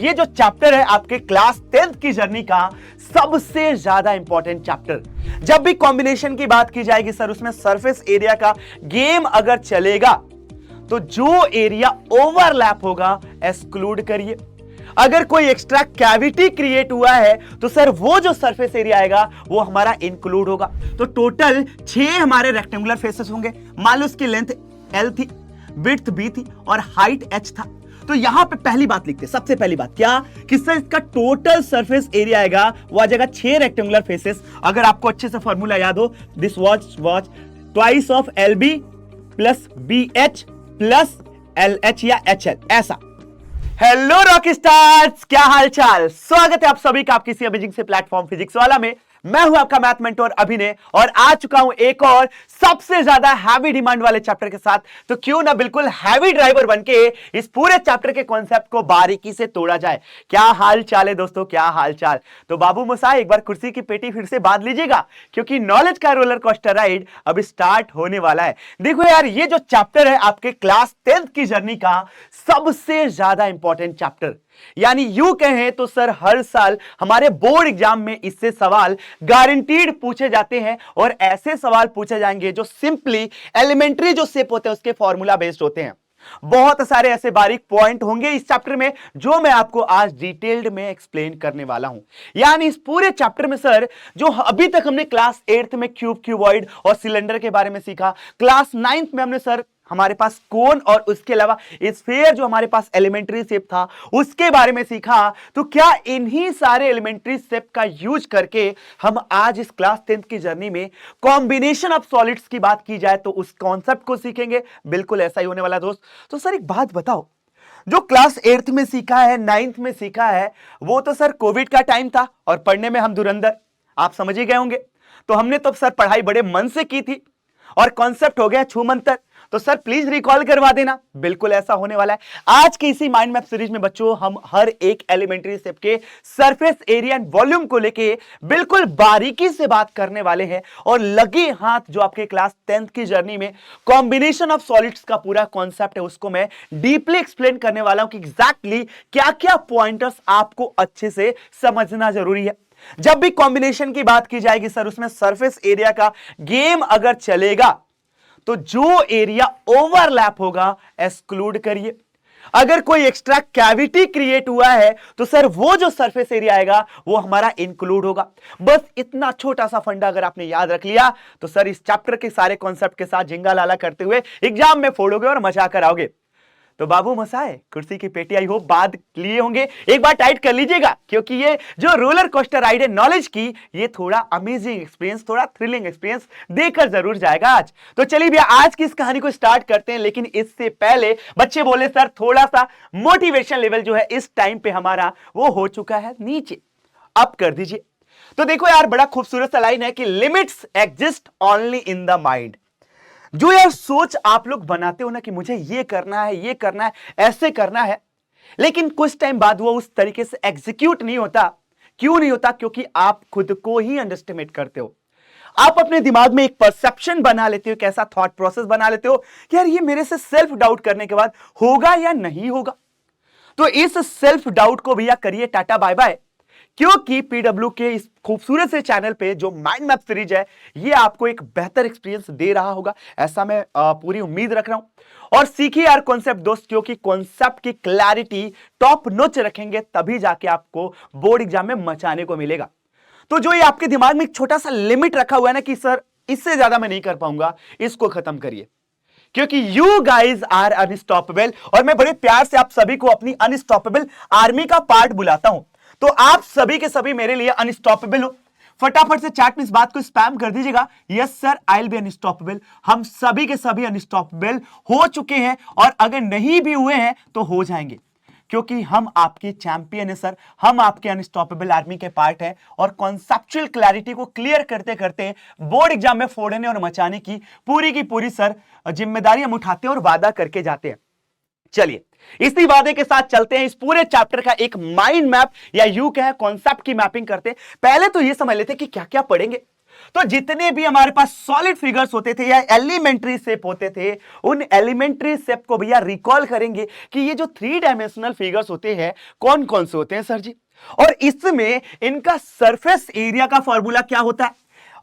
ये जो चैप्टर है आपके क्लास 10th की जर्नी का सबसे ज्यादा इंपॉर्टेंट चैप्टर। जब भी कॉम्बिनेशन की बात की जाएगी सर, उसमें सरफेस एरिया का गेम अगर चलेगा तो जो एरिया ओवरलैप होगा एक्सक्लूड करिए। अगर कोई एक्स्ट्रा कैविटी क्रिएट हुआ है तो सर वो जो सरफेस एरिया आएगा वो हमारा इंक्लूड होगा। तो टोटल 6 हमारे रेक्टेंगुलर फेसेस होंगे। मान लो इसकी लेंथ L थी, विड्थ B थी और हाइट H था। तो यहां पे पहली बात लिखते हैं, सबसे पहली बात क्या कि सर इसका टोटल सरफेस एरिया आएगा वो आ जाएगा 6 रेक्टेंगुलर फेसेस। अगर आपको अच्छे से फॉर्मूला याद हो, this watch twice of LB plus BH plus LH या HL, ऐसा। हेलो रॉक स्टार्स, क्या हाल चाल। स्वागत है आप सभी का आपकी सी अमेजिंग से प्लेटफॉर्म फिजिक्स वाला में। मैं हूं आपका मैथ मेंटोर अभिनय और आ चुका हूं एक और सबसे ज्यादा हैवी डिमांड वाले चैप्टर के साथ। तो क्यों ना बिल्कुल हैवी ड्राइवर बनके इस पूरे चैप्टर के कॉन्सेप्ट को बारीकी से तोड़ा जाए। क्या हाल चाल है दोस्तों, क्या हाल चाल। तो बाबू मोसाई एक बार कुर्सी की पेटी फिर से बांध लीजिएगा क्योंकि नॉलेज का रोलर कोस्टर राइड अब स्टार्ट होने वाला है। देखो यार, ये जो चैप्टर है आपके क्लास 10th की जर्नी का सबसे ज्यादा इंपॉर्टेंट चैप्टर। यानी यूं कहें तो सर हर साल हमारे बोर्ड एग्जाम में इससे सवाल गारंटीड पूछे जाते हैं और ऐसे सवाल पूछे जाएंगे जो सिंपली एलिमेंट्री जो शेप होते हैं उसके फॉर्मूला बेस्ड होते हैं। बहुत सारे ऐसे बारीक पॉइंट होंगे इस चैप्टर में जो मैं आपको आज डिटेल्ड में एक्सप्लेन करने वाला हूं। यानी इस पूरे चैप्टर में सर जो अभी तक हमने क्लास 8th में क्यूब, क्यूबॉइड और सिलेंडर के बारे में सीखा, क्लास 9th में हमने सर हमारे पास कोन और उसके अलावा स्फीयर जो हमारे पास एलिमेंट्री शेप था उसके बारे में सीखा। तो क्या इन्हीं सारे एलिमेंट्री शेप का यूज करके हम आज इस क्लास 10th की जर्नी में कॉम्बिनेशन ऑफ सॉलिड्स की बात की जाए तो उस कॉन्सेप्ट को सीखेंगे। बिल्कुल ऐसा ही होने वाला दोस्त। तो सर एक बात बताओ, जो क्लास 8th में सीखा है, 9th में सीखा है, वो तो सर कोविड का टाइम था और पढ़ने में हम धुरंधर, आप समझ ही गए होंगे। तो हमने तो सर पढ़ाई बड़े मन से की थी और कॉन्सेप्ट हो गया छूमंतर। तो सर प्लीज रिकॉल करवा देना। बिल्कुल ऐसा होने वाला है। आज की इसी माइंड मैप सीरीज में बच्चों हम हर एक एलिमेंट्री शेप के सरफेस एरिया एंड वॉल्यूम को लेके बिल्कुल बारीकी से बात करने वाले हैं और लगे हाथ जो आपके क्लास 10th की जर्नी में कॉम्बिनेशन ऑफ सॉलिड्स का पूरा कॉन्सेप्ट है उसको मैं डीपली एक्सप्लेन करने वाला हूं कि एग्जैक्टली क्या क्या पॉइंटर्स आपको अच्छे से समझना जरूरी है। जब भी कॉम्बिनेशन की बात की जाएगी सर, उसमें सरफेस एरिया का गेम अगर चलेगा तो जो एरिया ओवरलैप होगा एक्सक्लूड करिए। अगर कोई एक्स्ट्रा कैविटी क्रिएट हुआ है तो सर वो जो सरफेस एरिया आएगा वो हमारा इंक्लूड होगा। बस इतना छोटा सा फंडा अगर आपने याद रख लिया तो सर इस चैप्टर के सारे कॉन्सेप्ट के साथ जिंगा लाला करते हुए एग्जाम में फोड़ोगे और मजा कर आओगे। तो बाबू मसाए कुर्सी की पेटी आई हो बांध लिए होंगे, एक बार टाइट कर लीजिएगा क्योंकि ये जो रोलर कोस्टर राइड है नॉलेज की, ये थोड़ा अमेजिंग एक्सपीरियंस, थोड़ा थ्रिलिंग एक्सपीरियंस देकर जरूर जाएगा आज। तो चलिए भैया आज की इस कहानी को स्टार्ट करते हैं। लेकिन इससे पहले बच्चे बोले सर थोड़ा सा मोटिवेशन लेवल जो है इस टाइम पे हमारा वो हो चुका है नीचे, अप कर दीजिए। तो देखो यार बड़ा खूबसूरत सा लाइन है कि limits exist only in the mind. जो यार सोच आप लोग बनाते हो ना कि मुझे ये करना है, ये करना है, ऐसे करना है, लेकिन कुछ टाइम बाद वो उस तरीके से एग्जीक्यूट नहीं होता। क्यों नहीं होता? क्योंकि आप खुद को ही अंडरएस्टिमेट करते हो। आप अपने दिमाग में एक परसेप्शन बना लेते हो, कैसा थॉट प्रोसेस बना लेते हो कि यार ये मेरे से सेल्फ डाउट करने के बाद होगा या नहीं होगा। तो इस सेल्फ डाउट को भैया करिए टाटा बाय बाय, क्योंकि पीडब्ल्यू के इस खूबसूरत से चैनल पे जो माइंड मैप सीरीज है ये आपको एक बेहतर एक्सपीरियंस दे रहा होगा, ऐसा मैं पूरी उम्मीद रख रहा हूं। और सीखिए यार कॉन्सेप्ट दोस्त, क्योंकि कॉन्सेप्ट की क्लैरिटी टॉप नॉच रखेंगे तभी जाके आपको बोर्ड एग्जाम में मचाने को मिलेगा। तो जो ये आपके दिमाग में एक छोटा सा लिमिट रखा हुआ है ना कि सर इससे ज्यादा मैं नहीं कर पाऊंगा, इसको खत्म करिए क्योंकि यू गाइज आर अनस्टॉपेबल। और मैं बड़े प्यार से आप सभी को अपनी अनस्टॉपेबल आर्मी का पार्ट बुलाता हूं। तो आप सभी के सभी मेरे लिए अनस्टॉपेबल हो। फटाफट से चैट में इस बात को स्पैम कर दीजिएगा, yes sir I will be unstoppable. हम सभी के सभी अनस्टॉपेबल हो चुके हैं और अगर नहीं भी हुए हैं तो हो जाएंगे क्योंकि हम आपके चैंपियन है सर, हम आपके अनस्टॉपेबल आर्मी के पार्ट हैं। और कॉन्सेप्चुअल क्लैरिटी को क्लियर करते करते बोर्ड एग्जाम में फोड़ने और मचाने की पूरी सर जिम्मेदारी हम उठाते हैं और वादा करके जाते हैं। चलिए इसी वादे के साथ चलते हैं, इस पूरे चैप्टर का एक माइंड मैप या यू कहें कॉन्सेप्ट की मैपिंग करते हैं। पहले तो ये समझ लेते हैं कि क्या क्या पढ़ेंगे। तो जितने भी हमारे पास सॉलिड फिगर्स होते थे या एलिमेंट्री शेप होते थे, उन एलिमेंट्री शेप को भैया रिकॉल करेंगे कि ये जो 3 डायमेंशनल फिगर्स होते हैं कौन कौन से होते हैं सर जी, और इसमें इनका सरफेस एरिया का फॉर्मूला क्या होता है,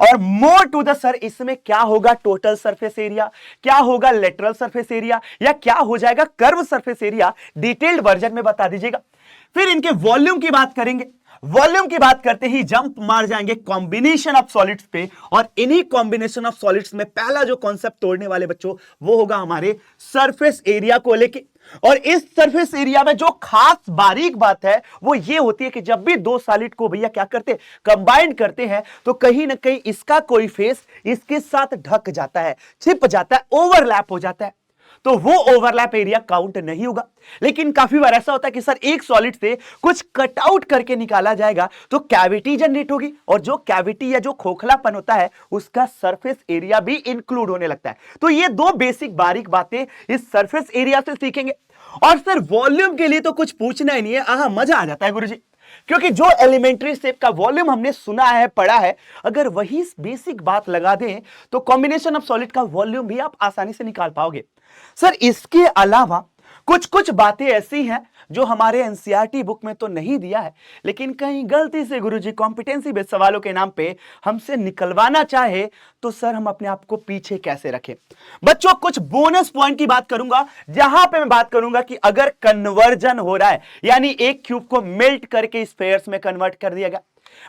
और मोर टू द सर इसमें क्या होगा टोटल सरफेस एरिया, क्या होगा लेटरल सरफेस एरिया, या क्या हो जाएगा curve surface area, detailed version में बता दीजिएगा। फिर इनके वॉल्यूम की बात करेंगे। वॉल्यूम की बात करते ही जंप मार जाएंगे कॉम्बिनेशन ऑफ सॉलिड्स पे, और इन्हीं कॉम्बिनेशन ऑफ सॉलिड्स में पहला जो कॉन्सेप्ट तोड़ने वाले बच्चों वो होगा हमारे सरफेस एरिया को लेके। और इस सरफेस एरिया में जो खास बारीक बात है वो ये होती है कि जब भी दो सॉलिड को भैया क्या करते हैं, कंबाइन करते हैं, तो कहीं ना कहीं इसका कोई फेस इसके साथ ढक जाता है, छिप जाता है, ओवरलैप हो जाता है, तो वो ओवरलैप एरिया काउंट नहीं होगा। लेकिन काफी बार ऐसा होता है कि सर एक सॉलिड से कुछ कट आउट करके निकाला जाएगा तो कैविटी जनरेट होगी, और जो कैविटी या जो खोखलापन होता है उसका सरफेस एरिया भी इंक्लूड होने लगता है। तो ये दो बेसिक बारीक बातें इस सरफेस एरिया से सीखेंगे। और सर वॉल्यूम के लिए तो कुछ पूछना ही नहीं है, मजा आ जाता है गुरुजी, क्योंकि जो एलिमेंट्री शेप का वॉल्यूम हमने सुना है, पढ़ा है, अगर वही बेसिक बात लगा दें तो कॉम्बिनेशन ऑफ सॉलिड का वॉल्यूम भी आप आसानी से निकाल पाओगे। सर इसके अलावा कुछ कुछ बातें ऐसी हैं जो हमारे एनसीईआरटी बुक में तो नहीं दिया है, लेकिन कहीं गलती से गुरुजी कॉम्पिटेंसी बेस्ड सवालों के नाम पे हमसे निकलवाना चाहे तो सर हम अपने आप को पीछे कैसे रखें। बच्चों कुछ बोनस पॉइंट की बात करूंगा, जहां पे मैं बात करूंगा कि अगर कन्वर्जन हो रहा है, यानी एक क्यूब को मेल्ट करके स्फेयर्स में कन्वर्ट कर दिया गया,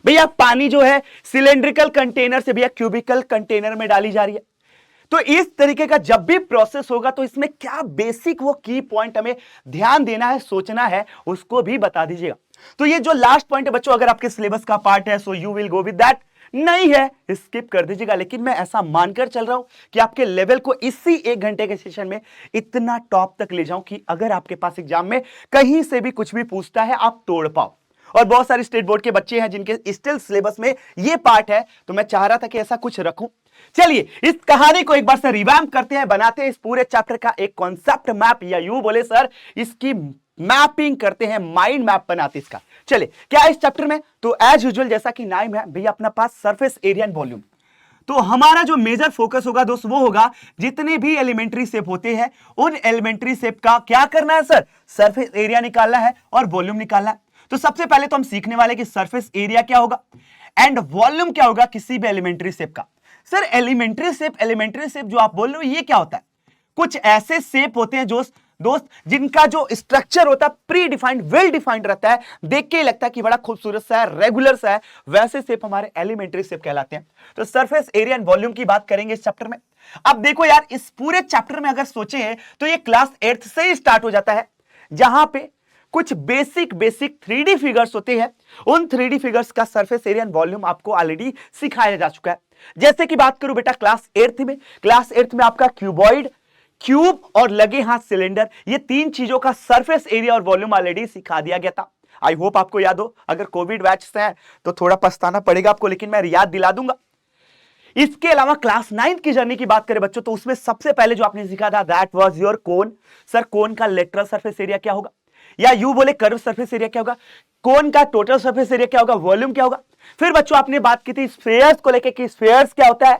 भैया पानी जो है सिलेंड्रिकल कंटेनर से भैया क्यूबिकल कंटेनर में डाली जा रही है, तो इस तरीके का जब भी प्रोसेस होगा तो इसमें क्या बेसिक वो की पॉइंट हमें ध्यान देना है, सोचना है, उसको भी बता दीजिएगा। तो ये जो लास्ट पॉइंट है बच्चों, अगर आपके सिलेबस का पार्ट है so you will go with that, नहीं है स्किप कर दीजिएगा। लेकिन मैं ऐसा मानकर चल रहा हूं कि आपके लेवल को इसी 1 घंटे के सेशन में इतना टॉप तक ले जाऊं कि अगर आपके पास एग्जाम में कहीं से भी कुछ भी पूछता है आप तोड़ पाओ। और बहुत सारे स्टेट बोर्ड के बच्चे हैं जिनके स्टिल सिलेबस में ये पार्ट है, तो मैं चाह रहा था कि ऐसा कुछ रखूं। चलिए इस कहानी को एक बार से रिवैम्प करते हैं, बनाते हैं इस पूरे चैप्टर का एक कॉन्सेप्ट मैप, या यूं बोले सर इसकी मैपिंग करते हैं, माइंड मैप बनाते इसका। चलिए क्या है इस चैप्टर में, तो एज यूजुअल जैसा कि नाम है भैया अपना पास सरफेस एरिया एंड वॉल्यूम, तो हमारा जो मेजर फोकस होगा दोस्त वो होगा जितने भी एलिमेंट्री शेप होते हैं उन एलिमेंट्री शेप का क्या करना है सर, सरफेस एरिया निकालना है और वॉल्यूम निकालना है। तो सबसे पहले तो हम सीखने वाले कि सरफेस एरिया क्या होगा एंड वॉल्यूम क्या होगा किसी भी एलिमेंट्री शेप का। सर एलिमेंट्री शेप जो आप बोल रहे हो ये क्या होता है, कुछ ऐसे शेप होते हैं जो दोस्त जिनका जो स्ट्रक्चर होता है प्री डिफाइंड, वेल डिफाइंड रहता है, देख के ही लगता है कि बड़ा खूबसूरत सा है, रेगुलर सा है, वैसे शेप हमारे एलिमेंट्री शेप कहलाते हैं। तो सरफेस एरिया एंड वॉल्यूम की बात करेंगे इस चैप्टर में। अब देखो यार इस पूरे चैप्टर में अगर सोचे तो ये क्लास 8th से ही स्टार्ट हो जाता है, जहां पे कुछ बेसिक 3D फिगर्स होते हैं, उन 3D फिगर्स का सरफेस एरिया एंड वॉल्यूम आपको ऑलरेडी सिखाया जा चुका है। जैसे कि बात करूं बेटा क्लास 8th में आपका क्यूबॉइड, क्यूब और लगे हाथ सिलेंडर, ये 3 चीजों का सरफेस एरिया और वॉल्यूम ऑलरेडी सिखा दिया गया था। आई होप आपको याद हो, अगर कोविड बैच से है तो थोड़ा पछताना पड़ेगा आपको, लेकिन मैं याद दिला दूंगा। इसके अलावा क्लास 9th की जर्नी की बात करें बच्चों तो उसमें सबसे पहले जो आपने सीखा था that was your cone. Sir cone का लेटरल सरफेस एरिया क्या होगा, या यू बोले कर्व सरफेस एरिया क्या होगा, कोन का टोटल सरफेस एरिया क्या होगा, वॉल्यूम क्या होगा। फिर बच्चों आपने बात की थी स्फेयर्स को लेकर कि स्फेयर्स क्या होता है,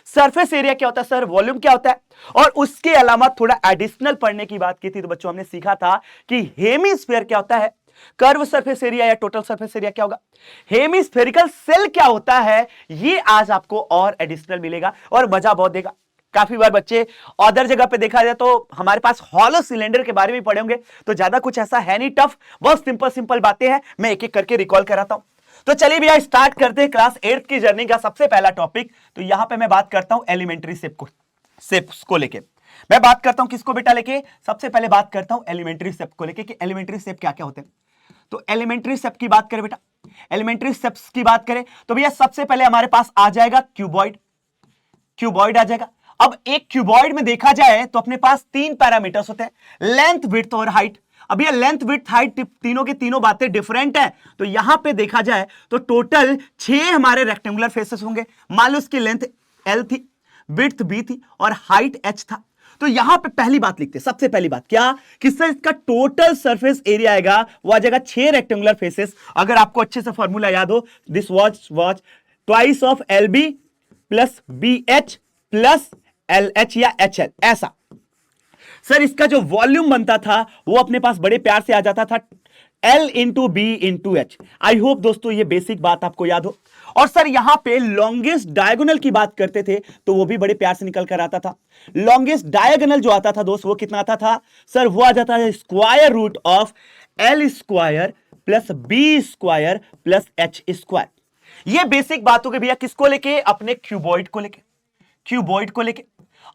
सरफेस एरिया क्या होता है सर, वॉल्यूम क्या होता है। और उसके अलावा थोड़ा एडिशनल पढ़ने की बात की थी तो बच्चों हमने सीखा था कि हेमीस्फीयर क्या होता है, कर्व सरफेस एरिया या टोटल सरफेस एरिया क्या होगा, हेमीस्फेरिकल सेल क्या होता है, ये आज आपको और एडिशनल मिलेगा और मजा बहुत देगा। काफी बार बच्चे अदर जगह पे देखा जाए तो हमारे पास हॉलो सिलेंडर के बारे में पढ़े होंगे, तो ज्यादा कुछ ऐसा है नहीं टफ, बहुत सिंपल बातें हैं, मैं एक एक करके रिकॉल कराता हूं। तो चलिए भैया स्टार्ट करते हैं क्लास 8th की जर्नी का सबसे पहला टॉपिक। तो यहां पे मैं बात करता हूं एलिमेंट्री शेप्स को लेके, मैं बात करता हूं किसको बेटा लेके, सबसे पहले बात करता हूं एलिमेंट्री शेप को लेके कि एलिमेंट्री शेप क्या क्या होते हैं। तो एलिमेंट्री शेप की बात करें बेटा, एलिमेंट्री शेप्स की बात करें तो भैया सबसे पहले हमारे पास आ जाएगा क्यूबॉइड आ जाएगा। अब एक क्यूबॉइड में देखा जाए तो अपने पास 3 पैरामीटर्स होते हैं, लेंथ, विड्थ और हाइट। अब ये लेंथ, विड्थ, हाइट तीनों की तीनों बातें डिफरेंट है, तो यहां पे देखा जाए तो टोटल 6 हमारे रेक्टेंगुलर फेसेस होंगे। मान लो उसकी लेंथ L थी, विड्थ B थी और हाइट H था। तो यहां पे पहली बात लिखते हैं, सबसे पहली बात क्या, किससे इसका टोटल सरफेस एरिया आएगा, वो आ जाएगा 6 रेक्टेंगुलर फेसेस। अगर आपको अच्छे से फॉर्मूला याद हो, this was twice of LB plus B H plus l h या एच एल, ऐसा। सर इसका जो वॉल्यूम बनता था वो अपने पास बड़े प्यार से आ जाता था L into b into h. I hope दोस्तों ये बेसिक बात आपको याद हो। और सर यहां पे लॉन्गेस्ट डायगोनल की बात करते थे तो वो भी बड़े प्यार से निकल कर आता था। लॉन्गेस्ट डायगोनल जो आता था दोस्त वो कितना आता था सर, वो आ जाता है square root of L square plus b square plus h square. ये बेसिक बात हो गई भैया किसको लेके, अपने क्यूबॉइड को लेके, क्यूबॉइड को लेके।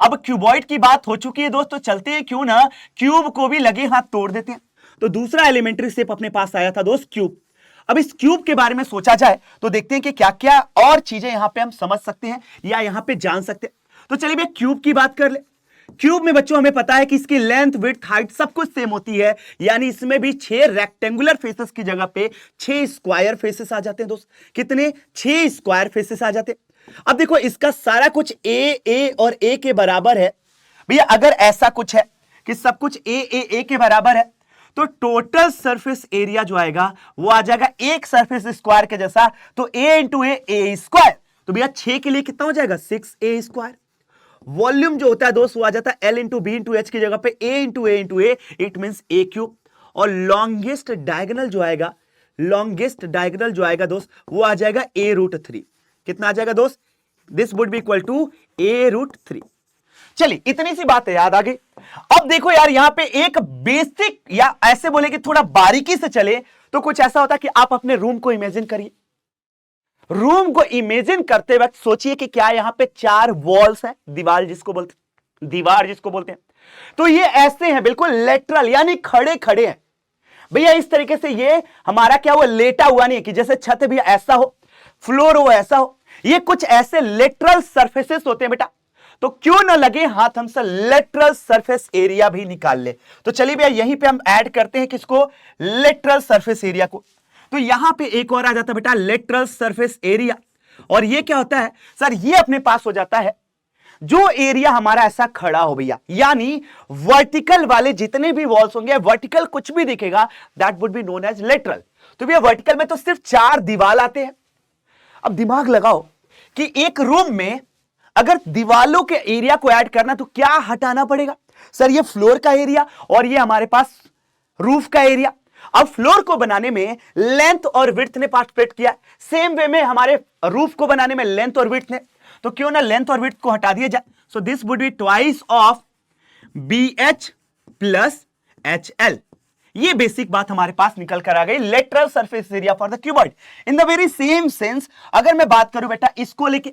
अब क्यूबॉइड की बात हो चुकी है दोस्तों, चलते हैं क्यों ना क्यूब को भी लगे हाथ तोड़ देते हैं। तो दूसरा एलिमेंट्री शेप अपने पास आया था दोस्त क्यूब। अब इस क्यूब के बारे में सोचा जाए तो देखते हैं कि क्या क्या और चीजें यहां पे हम समझ सकते हैं या यहां पे जान सकते हैं। तो चलिए भैया क्यूब की बात कर ले। क्यूब में बच्चों हमें पता है कि इसकी लेंथ विड्थ हाइट सब कुछ सेम होती है, यानी इसमें भी 6 रेक्टेंगुलर फेसेस की जगह पे 6 स्क्वायर फेसेस आ जाते हैं दोस्त। कितने, 6 स्क्वायर फेसेस आ जाते हैं। अब देखो इसका सारा कुछ ए और ए के बराबर है भैया। अगर ऐसा कुछ है कि सब कुछ ए के बराबर है तो टोटल सरफेस एरिया जो आएगा वो आ जाएगा एक सरफेस स्क्वायर के जैसा। तो ए इंटू ए स्क्वायर, तो भैया 6 के लिए कितना हो जाएगा 6a स्क्वायर। वॉल्यूम जो होता है दोस्त वो आ जाता है L into b into h की जगह पे a into a, it means a cube. और लॉन्गेस्ट डायगोनल जो आएगा, लॉन्गेस्ट डायगोनल जो आएगा दोस्त वो आ जाएगा a√3। कितना आ जाएगा दोस्त, this would be equal to a√3। चलिए इतनी सी बात है याद आ गई। अब देखो यार यहां पे एक बेसिक, या ऐसे बोले कि थोड़ा बारीकी से चले तो कुछ ऐसा होता कि आप अपने रूम को इमेजिन करिए। रूम को इमेजिन करते वक्त सोचिए कि क्या यहां पे 4 वॉल्स हैं, दीवार जिसको बोलते हैं। तो ये ऐसे हैं बिल्कुल लेटरल, यानी खड़े खड़े हैं भैया। इस तरीके से ये हमारा क्या हुआ, लेटा हुआ नहीं है कि जैसे छत भैया ऐसा हो, फ्लोर हो ऐसा हो। ये कुछ ऐसे लेटरल सरफेसेस होते हैं बेटा। तो क्यों ना लगे हाथ हमसे लेटरल सरफेस एरिया भी निकाल ले। तो चलिए भैया यहीं पे हम ऐड करते हैं किसको, लेटरल सरफेस एरिया को। तो यहां पे एक और आ जाता है बेटा लेटरल सरफेस एरिया। और ये क्या होता है सर, ये अपने पास हो जाता है जो एरिया हमारा ऐसा खड़ा हो भैया, यानी वर्टिकल वाले जितने भी वॉल्स होंगे, वर्टिकल कुछ भी दिखेगा that would be known as lateral. तो भैया वर्टिकल में तो सिर्फ 4 दीवार आते हैं। अब दिमाग लगाओ कि एक रूम में अगर दीवालों के एरिया को ऐड करना तो क्या हटाना पड़ेगा सर, ये फ्लोर का एरिया और ये हमारे पास रूफ का एरिया। अब फ्लोर को बनाने में लेंथ और विड्थ ने पार्टिसिपेट किया, सेम वे में हमारे रूफ को बनाने में लेंथ और विड्थ ने। तो क्यों ना लेंथ और विड्थ को हटा दिया जाए। सो this would be twice of BH plus HL। ये बेसिक बात हमारे पास निकल कर आ गई, lateral surface area for the cuboid. In the very same sense अगर मैं बात करूं बेटा इसको लेके,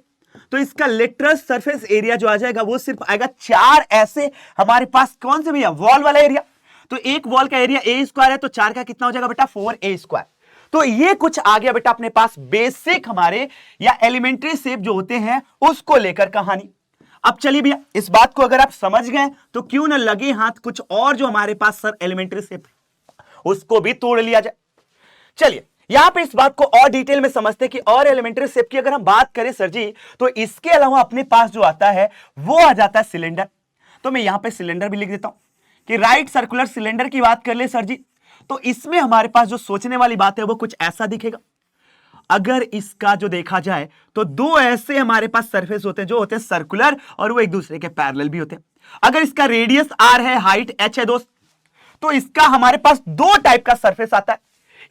तो इसका लेटरल सरफेस एरिया जो आ जाएगा वो सिर्फ आएगा 4 ऐसे हमारे पास कौन से भैया, वॉल वाला एरिया। तो एक वॉल का एरिया a स्क्वायर है तो 4 का कितना हो जाएगा बेटा 4a स्क्वायर। तो ये कुछ आ गया बेटा अपने पास बेसिक हमारे या एलिमेंट्री शेप जो होते हैं उसको लेकर कहानी। अब चलिए भैया इस बात को अगर आप समझ गए तो क्यों ना लगे हाथ कुछ और जो हमारे पास सर एलिमेंट्री शेप उसको भी तोड़ लिया जाए। चलिए यहां पे इस बात को और डिटेल में समझते हैं कि और एलिमेंट्री शेप की अगर हम बात करें सर जी, तो इसके अलावा अपने पास जो आता है वो आ जाता है सिलेंडर। तो मैं यहां पे सिलेंडर भी लिख देता हूं कि राइट सर्कुलर सिलेंडर की बात कर ले सर जी, तो इसमें हमारे पास जो सोचने वाली बात है वो कुछ ऐसा दिखेगा। अगर इसका जो देखा जाए तो 2 ऐसे हमारे पास सरफेस होते हैं जो होते हैं सर्कुलर और वो एक दूसरे के पैरेलल भी होते हैं। अगर इसका रेडियस r है, हाइट h है दोस्त, तो इसका हमारे पास 2 टाइप का सरफेस आता है।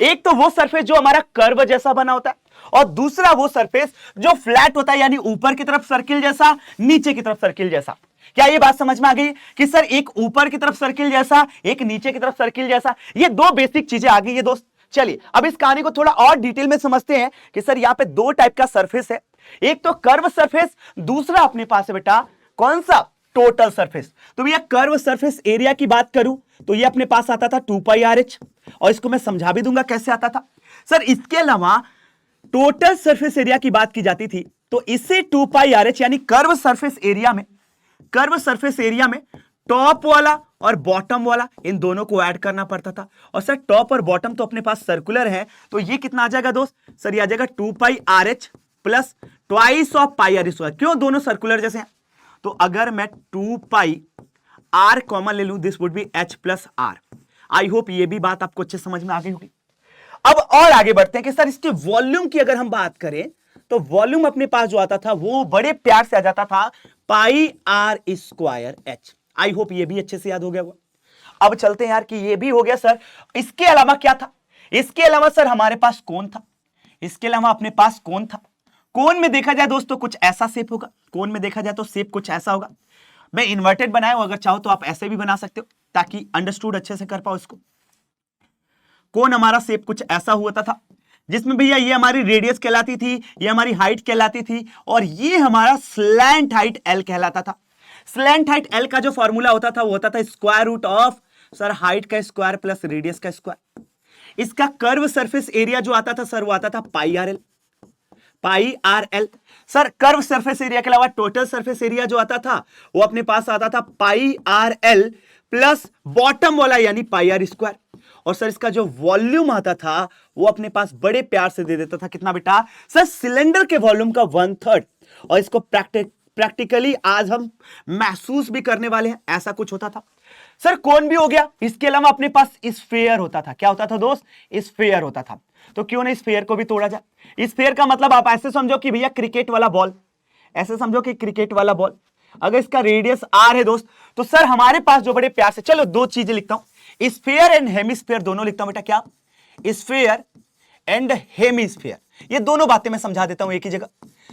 एक तो वो सरफेस जो हमारा कर्व जैसा बना होता है और दूसरा वो सरफेस जो फ्लैट होता है, यानी ऊपर की तरफ सर्किल जैसा, नीचे की तरफ सर्किल जैसा। क्या ये बात समझ में आ गई कि सर एक ऊपर की तरफ सर्किल जैसा, एक नीचे की तरफ सर्किल जैसा, ये 2 बेसिक चीजें आ गई है दोस्त। चलिए अब इस कहानी को थोड़ा और डिटेल में समझते हैं कि सर यहां पे 2 टाइप का सरफेस है, एक तो कर्व सरफेस, दूसरा अपने पास है बेटा कौन सा, टोटल सरफेस। तो भैया कर्व सरफेस एरिया की बात करूं तो ये अपने पास आता था 2πRH, और इसको मैं समझा भी दूंगा कैसे आता था सर। इसके अलावा टोटल सरफेस एरिया की बात की जाती थी तो इसे 2πRH यानी कर्व सरफेस एरिया में टॉप वाला और बॉटम वाला इन दोनों को ऐड करना पड़ता था। और सर टॉप और बॉटम तो अपने पास सर्कुलर है, तो ये कितना आ जाएगा दोस्त, सर ये आ जाएगा 2πRH plus twice of πr²। क्यों, दोनों सर्कुलर जैसे हैं। तो अगर मैं 2πr कॉमन ले लूं this would B h plus r। I hope ये भी बात आपको अच्छे समझ में आ गई होगी। अब और आगे बढ़ते हैं कि सर इसके वॉल्यूम की अगर हम बात करें तो वॉल्यूम अपने पास जो आता था वो बड़े प्यार से आ जाता था pi are square H. I hope ये भी अच्छे से याद हो गया होगा। अब चलते हैं यार कि ये भी हो गया सर, इसके अलावा क्या था? इसके अलावा सर हमारे पास कोन था, इसके अलावा अपने पास कोन था। कोन में देखा जाए दोस्तों कुछ ऐसा शेप होगा, कोन में देखा जाए तो शेप कुछ ऐसा होगा। मैं इन्वर्टेड बनाया हूं, अगर चाहो तो आप ऐसे भी बना सकते हो ताकि अंडरस्टूड अच्छे से कर पाओ इसको। कोन हमारा शेप कुछ ऐसा हुआ था जिसमें भैया ये हमारी रेडियस कहलाती थी, ये हमारी हाइट कहलाती थी, और ये हमारा स्लैंट हाइट एल कहलाता था। स्लैंट हाइट एल का जो फॉर्मूला होता था वो होता था square root of sir height का स्क्वायर प्लस रेडियस का स्क्वायर। इसका कर्व सरफेस एरिया जो आता था सर वो आता था pi R L, pi R L. Sir curve surface area के अलावा टोटल सरफेस एरिया जो आता था वो अपने पास आता था pi R L plus bottom वाला यानी पाई आर स्क्वायर। और सर इसका जो वॉल्यूम आता था वो अपने पास बड़े प्यार से दे देता था कितना बेटा? सर सिलेंडर के वॉल्यूम का 1/3। और इसको प्रैक्टिकली आज हम महसूस भी करने वाले हैं, ऐसा कुछ होता था। सर कोन भी हो गया, इसके अलावा अपने पास स्फीयर होता था। क्या होता था दोस्त? स्फीयर होता था। तो क्यों ना स्फीयर को भी तोड़ा जाए। स्फीयर का मतलब आप ऐसे समझो कि भैया क्रिकेट वाला बॉल, ऐसे समझो कि क्रिकेट वाला बॉल, अगर इसका रेडियस आर है दोस्त, तो सर हमारे पास जो बड़े प्यार से, चलो दो चीजें लिखता हूं, स्फीयर एंड हेमिस्फीयर दोनों लिखता हूं बेटा। क्या? स्फीयर एंड हेमिस्फीयर, ये दोनों बातें मैं समझा देता हूं एक ही जगह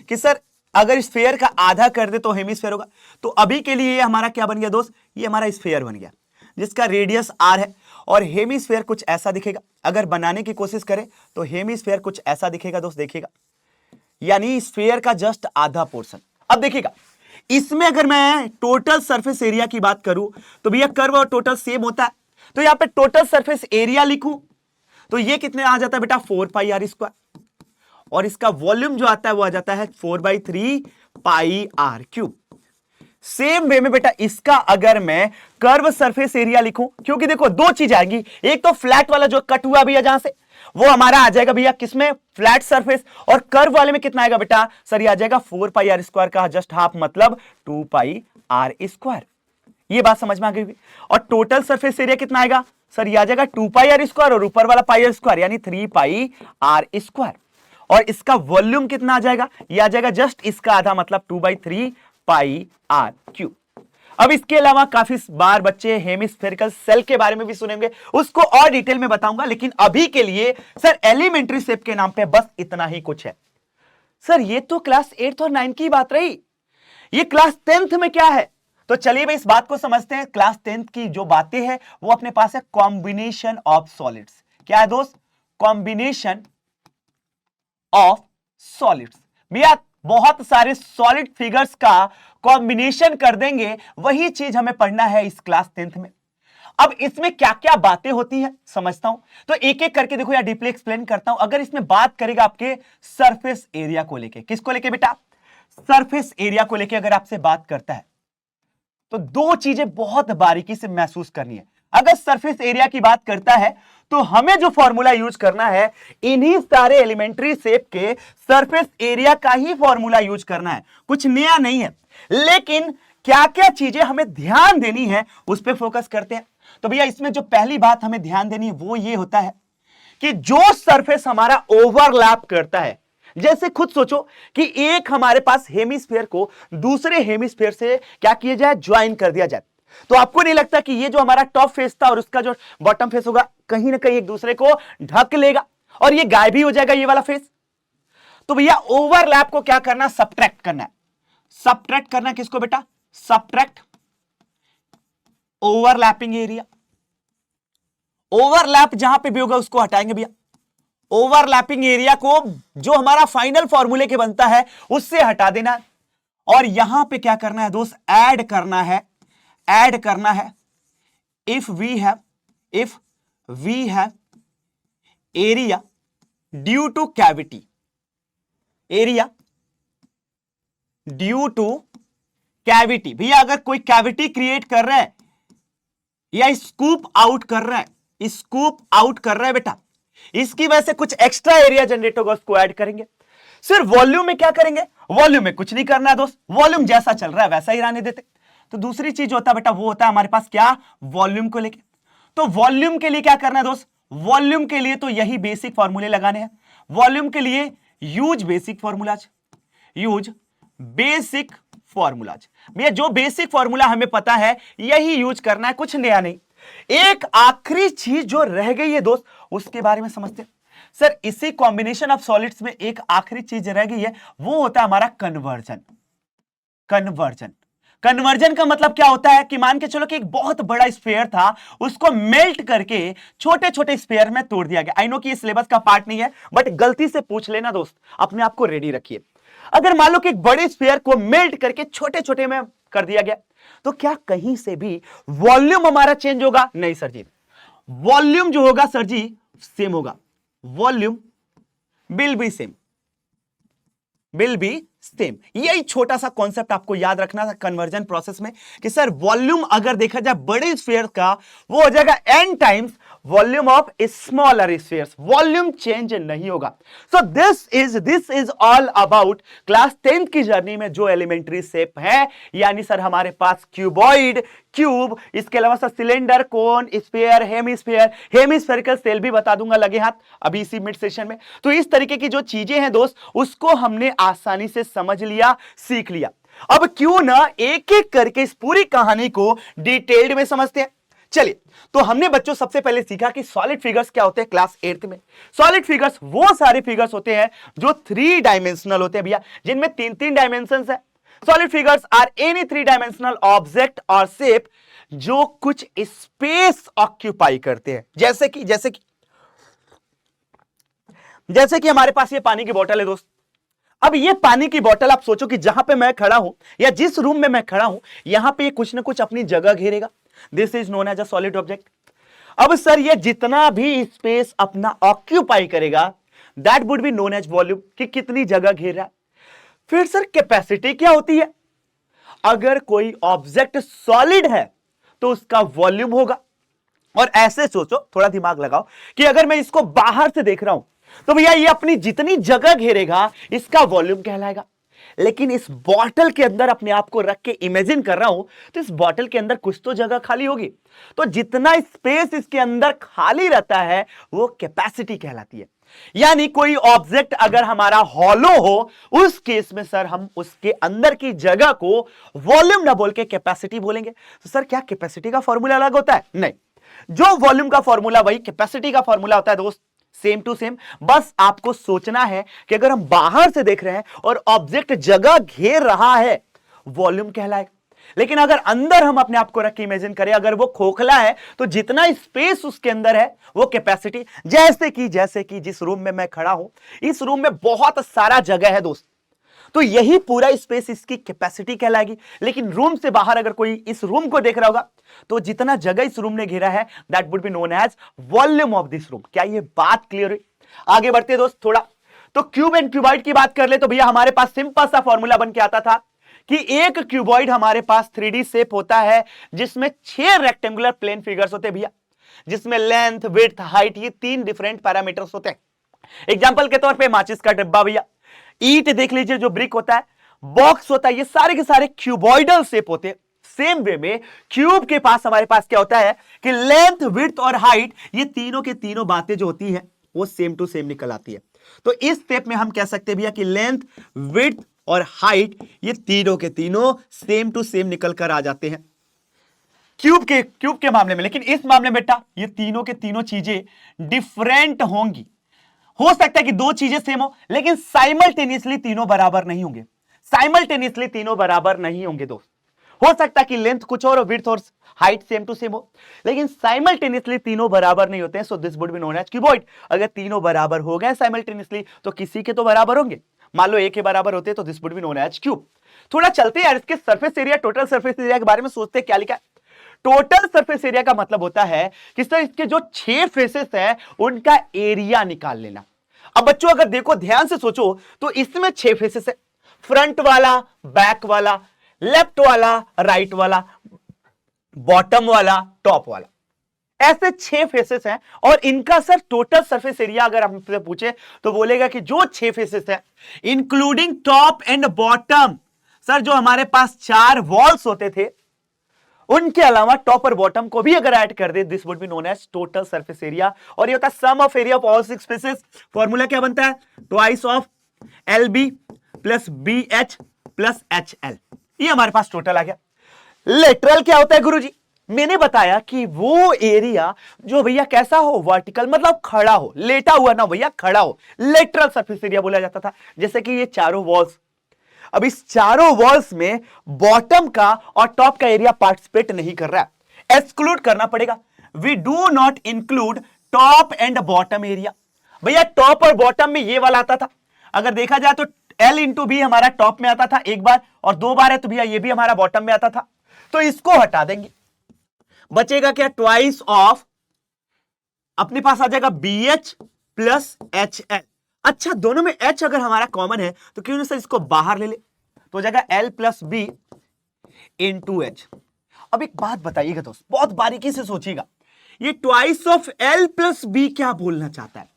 कि सर अगर स्फीयर का आधा कर दे तो हेमिस्फीयर होगा। तो अभी के लिए ये हमारा क्या बन गया दोस्त? ये हमारा स्फीयर बन गया जिसका रेडियस आर है, और हेमिस्फीयर कुछ ऐसा दिखेगा। अगर बनाने की कोशिश करें तो हेमिस्फीयर कुछ ऐसा दिखेगा दोस्त, देखिएगा, यानी स्फीयर का जस्ट आधा पोर्शन। अब देखिएगा इसमें अगर मैं टोटल सरफेस एरिया की बात करूं तो भैया कर्व और टोटल सेम होता है। तो यहां पे टोटल सरफेस एरिया लिखूं तो ये कितने आ जाता है बेटा? 4 पाई आर स्क्वायर। और इसका वॉल्यूम जो आता है वो आ जाता है 4/3 पाई आर क्यूब। सेम वे में बेटा इसका अगर मैं कर्व सरफेस एरिया लिखूं, क्योंकि देखो दो चीज आएंगी, एक तो फ्लैट वाला जो कट हुआ भैया जहां से वो हमारा आ जाएगा भैया किसमें? Flat surface. और कर्व वाले में कितना आएगा बेटा? सर ये आ जाएगा 4 पाई आर स्क्वायर का जस्ट हाफ, मतलब 2 पाई आर स्क्वायर। ये बात समझ में आ गई। और टोटल सरफेस एरिया कितना आएगा? सर ये आ जाएगा 2 पाई आर स्क्वायर और ऊपर वाला पाई आर स्क्वायर यानी 3 पाई आर स्क्वायर। और इसका वॉल्यूम कितना आ जाएगा? ये आ जाएगा जस्ट इसका आधा, मतलब 2/3 पाई आर क्यूब। अब इसके अलावा काफी बार बच्चे हेमिस्फेरिकल सेल के बारे में भी सुनेंगे, उसको और डिटेल में बताऊंगा, लेकिन अभी के लिए सर एलिमेंट्री शेप के नाम पे बस इतना ही कुछ है। सर ये तो क्लास 8th और 9th की बात रही, ये क्लास 10th में क्या है? तो चलिए भाई इस बात को समझते हैं। क्लास 10th की जो बातें हैं वो अपने पास है कॉम्बिनेशन ऑफ सॉलिड्स। क्या है दोस्त? Combination of solids. भैया बहुत सारे सॉलिड फिगर्स का कॉम्बिनेशन कर देंगे, वही चीज हमें पढ़ना है इस क्लास 10th में। अब इसमें क्या क्या बातें होती हैं समझता हूं, तो एक एक करके देखो या डीपली एक्सप्लेन करता हूं। अगर इसमें बात करेगा आपके सरफेस एरिया को लेके, किसको लेके बेटा? सरफेस एरिया को लेके अगर आपसे बात करता है तो दो चीजें बहुत बारीकी से महसूस करनी है। अगर सरफेस एरिया की बात करता है तो हमें जो फॉर्मूला यूज करना है, इन्हीं सारे एलिमेंट्री शेप के सरफेस एरिया का ही फॉर्मूला यूज करना है, कुछ नया नहीं है। लेकिन क्या क्या चीजें हमें ध्यान देनी है उस पर फोकस करते हैं। तो भैया इसमें जो पहली बात हमें ध्यान देनी है वो ये होता है कि जो सरफेस हमारा ओवरलैप करता है, जैसे खुद सोचो कि एक हमारे पास हेमिस्फीयर को दूसरे हेमिस्फीयर से क्या किया जाए? ज्वाइन कर दिया जाए, तो आपको नहीं लगता कि ये जो हमारा टॉप फेस था और उसका जो बॉटम फेस होगा कहीं ना कहीं एक दूसरे को ढक लेगा और ये गायब ही हो जाएगा ये वाला फेस? तो भैया ओवरलैप को क्या करना? सबट्रैक्ट करना है। सबट्रैक्ट करना किसको बेटा? Subtract overlapping area. ओवरलैप जहां पे भी होगा उसको हटाएंगे भैया। ओवरलैपिंग एरिया को जो हमारा फाइनल फॉर्मूले के बनता है उससे हटा देना है। और यहां पे क्या करना है दोस्त? ऐड करना है, ऐड करना है if we have area due to cavity, area due to cavity. भैया अगर कोई कैविटी क्रिएट कर रहा है या स्कूप आउट कर रहा है, स्कूप आउट कर रहा है बेटा, इसकी वजह से कुछ एक्स्ट्रा एरिया जनरेट होगा, उसको ऐड करेंगे। सिर्फ वॉल्यूम में क्या करेंगे? वॉल्यूम में कुछ नहीं करना है दोस्त, वॉल्यूम जैसा चल रहा है वैसा ही रहने देते। तो दूसरी चीज होता है बेटा वो होता है हमारे पास क्या? वॉल्यूम को लेके। तो वॉल्यूम के लिए क्या करना है दोस्त? वॉल्यूम के लिए तो यही बेसिक फॉर्मूले लगाने हैं। वॉल्यूम के लिए use basic formulas. Use basic formulas. भैया जो बेसिक फॉर्मूला हमें पता है यही यूज करना है, कुछ नया नहीं। एक आखिरी चीज जो रह गई है दोस्त, उसके बारे में समझते हैं। सर इसी कॉम्बिनेशन ऑफ सॉलिड्स में एक आखिरी चीज रह गई है, वो होता है हमारा कन्वर्जन। कन्वर्जन कन्वर्जन का मतलब क्या होता है कि मान के चलो कि एक बहुत बड़ा स्फीयर था, उसको मेल्ट करके छोटे छोटे स्फीयर में तोड़ दिया गया। आई नो कि ये सिलेबस का पार्ट नहीं है, बट गलती से पूछ लेना दोस्त, अपने आप को रेडी रखिए। अगर मान लो कि एक बड़े स्फीयर को मेल्ट करके छोटे छोटे में कर दिया गया, तो क्या कहीं से भी वॉल्यूम हमारा चेंज होगा? नहीं सर जी, वॉल्यूम जो होगा सर जी सेम होगा। Volume will be same, will be same. यही छोटा सा कॉन्सेप्ट आपको याद रखना था कन्वर्जन प्रोसेस में कि सर वॉल्यूम अगर देखा जाए बड़े स्फीयर का, वो हो जाएगा n times volume of smaller spheres, volume change नहीं होगा। So this is all about class 10th की जर्नी में जो एलिमेंट्री शेप है, यानी सर हमारे पास क्यूबॉइड, क्यूब, इसके अलावा सर सिलेंडर, कोन, स्फीयर, हेमिस्फीयर, हेमिस्फेरिकल सेल भी बता दूंगा लगे हाथ अभी इसी मिड सेशन में। तो इस तरीके की जो चीजें हैं दोस्त, उसको हमने आसानी से समझ लिया, सीख लिया। अब क्यों ना एक एक करके इस पूरी कहानी को डिटेल्ड में समझते हैं। चलिए, तो हमने बच्चों सबसे पहले सीखा कि सॉलिड फिगर्स क्या होते हैं क्लास 8th में। सॉलिड फिगर्स वो सारे फिगर्स होते हैं जो 3 डायमेंशनल होते हैं भैया, जिनमें 3-3 डायमेंशंस है। Solid figures are any 3 dimensional object और शेप जो कुछ स्पेस ऑक्यूपाई करते हैं। जैसे कि हमारे पास ये पानी की बोतल है दोस्त। अब ये पानी की बोतल आप सोचो कि जहां पे मैं खड़ा हूं या जिस रूम में मैं खड़ा हूं, यहां पे ये कुछ ना कुछ अपनी जगह घेरेगा। This is known as a solid object. अब सर ये जितना भी स्पेस अपना ऑक्यूपाई करेगा, that would be known as volume, कि कितनी जगह घेर रहा है। फिर सर कैपेसिटी क्या होती है? अगर कोई ऑब्जेक्ट सॉलिड है तो उसका वॉल्यूम होगा। और ऐसे सोचो, थोड़ा दिमाग लगाओ, कि अगर मैं इसको बाहर से देख रहा हूं तो भैया ये अपनी जितनी जगह घेरेगा इसका वॉल्यूम कहलाएगा। लेकिन इस बॉटल के अंदर अपने आप को रख के इमेजिन कर रहा हूं, तो इस बॉटल के अंदर कुछ तो जगह खाली होगी। तो जितना स्पेस इसके अंदर खाली रहता है वो कैपेसिटी कहलाती है। यानी कोई ऑब्जेक्ट अगर हमारा हॉलो हो, उस केस में सर हम उसके अंदर की जगह को वॉल्यूम ना बोल के कैपेसिटी बोलेंगे। तो सर क्या कैपेसिटी का फॉर्मूला अलग होता है? नहीं, जो वॉल्यूम का फॉर्मूला वही कैपेसिटी का फॉर्मूला होता है दोस्त, सेम टू सेम। बस आपको सोचना है कि अगर हम बाहर से देख रहे हैं और ऑब्जेक्ट जगह घेर रहा है, वॉल्यूम कहलाएगा। लेकिन अगर अंदर हम अपने आप को रख के इमेजिन करें, अगर वो खोखला है तो जितना स्पेस उसके अंदर है वो कैपेसिटी। जैसे कि जिस रूम में मैं खड़ा हूं, इस रूम में बहुत सारा जगह है दोस्त, तो यही पूरा स्पेस इसकी कैपेसिटी कहलाएगी। लेकिन रूम से बाहर अगर कोई इस रूम को देख रहा होगा, तो जितना जगह इस रूम ने घेरा है, that would be known as volume of this room. क्या ये बात क्लियर हुई? आगे बढ़ते दोस्त थोड़ा, तो क्यूब एंड क्यूबॉइड की बात कर ले तो भैया हमारे पास सिंपल सा फॉर्मूला बन के आता था कि एक क्यूबॉइड हमारे पास 3D शेप होता है जिसमें 6 रेक्टेंगुलर प्लेन फिगर्स होते हैं भैया, जिसमें लेंथ, विड्थ, हाइट, ये 3 डिफरेंट पैरामीटर्स होते हैं। एग्जांपल के तौर पे माचिस का डिब्बा भैया, ईट देख लीजिए जो ब्रिक होता है, बॉक्स होता है, ये सारे के सारे क्यूबॉइडल शेप होते हैं। सेम वे में क्यूब के पास हमारे पास क्या होता है कि लेंथ, विड्थ और हाइट, ये तीनों के तीनों बातें जो होती है वो सेम टू सेम निकल आती है। तो इस स्टेप में हम कह सकते हैं भैया कि लेंथ, विड्थ और हाइट, ये तीनों के तीनों सेम टू सेम निकल कर आ जाते हैं क्यूब के मामले में। लेकिन इस मामले में बेटा ये तीनों के तीनों चीजें डिफरेंट होंगी। हो सकता है कि 2 चीजें सेम हो, लेकिन साइमल्टेनियसली तीनों बराबर नहीं होंगे। साइमल्टेनियसली तीनों बराबर नहीं होंगे दोस्त। हो सकता है कि लेंथ कुछ और विड्थ और हाइट सेम टू सेम हो, लेकिन साइमल्टेनियसली तीनों बराबर नहीं होते हैं। So this would be known as cuboid. अगर तीनों बराबर हो गए साइमल्टेनियसली तो किसी के तो बराबर होंगे। मान लो ए के बराबर होते तो this would be known as cube. थोड़ा चलते हैं यार, इसके surface area, total surface area के बारे में सोचते हैं। क्या लिखा है? टोटल सरफेस एरिया का मतलब होता है कि सर इसके जो 6 फेसेस है उनका एरिया निकाल लेना। अब बच्चों अगर देखो ध्यान से सोचो तो इसमें 6 फेसेस है, फ्रंट वाला, बैक वाला, लेफ्ट वाला, राइट वाला, बॉटम वाला, टॉप वाला, ऐसे 6 फेसेस हैं। और इनका सर टोटल सरफेस एरिया अगर हमसे पूछे तो बोलेगा कि जो 6 फेसेस है including top and bottom, sir जो हमारे पास 4 वॉल्स होते थे उनके अलावा टॉप और बॉटम को भी अगर ऐड कर दे, this would be known as total surface area. और ये होता है sum of area of all 6 faces. Formula क्या बनता है? Twice of L B plus B H plus H L, ये हमारे पास टोटल आ गया। लेटरल क्या होता है गुरुजी? मैंने बताया कि वो एरिया जो भैया कैसा हो, वर्टिकल मतलब खड़ा हो, लेटा हुआ ना भैया, खड़ा हो, लेटरल सरफेस एरिया बोला जाता था। जैसे कि ये चारों वॉल्स, अब इस चारों वॉल्स में बॉटम का और टॉप का एरिया पार्टिसिपेट नहीं कर रहा है, एक्सक्लूड करना पड़ेगा। We do not include top and bottom area. भैया टॉप और बॉटम में ये वाला आता था, अगर देखा जाए तो L इंटू बी हमारा टॉप में आता था एक बार, और 2 बार है तो भैया ये भी हमारा बॉटम में आता था, तो इसको हटा देंगे। बचेगा क्या? ट्वाइस ऑफ, अपने पास आ जाएगा b H plus H l. अच्छा, दोनों में H अगर हमारा कॉमन है तो क्यों ना सर इसको बाहर ले ले, तो हो जाएगा L plus b into h. अब एक बात बताइएगा दोस्त, बहुत बारीकी से सोचिएगा, ये twice of L plus b क्या बोलना चाहता है?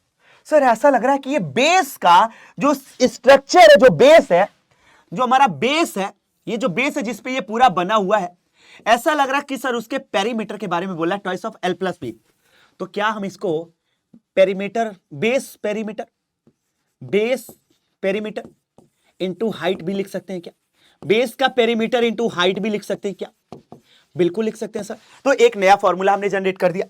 सर ऐसा लग रहा है कि ये बेस का जो स्ट्रक्चर है, जो बेस है, जो हमारा बेस है, ये जो बेस है जिसपे ये पूरा बना हुआ है, ऐसा लग रहा है कि सर उसके पेरीमीटर के बारे में बोला है, twice of L plus b. तो क्या हम इसको perimeter, base perimeter into height भी लिख सकते हैं क्या? बेस का पेरीमीटर इंटू हाइट भी लिख सकते हैं क्या? बिल्कुल लिख सकते हैं सर। तो एक नया फॉर्मूला हमने जनरेट कर दिया।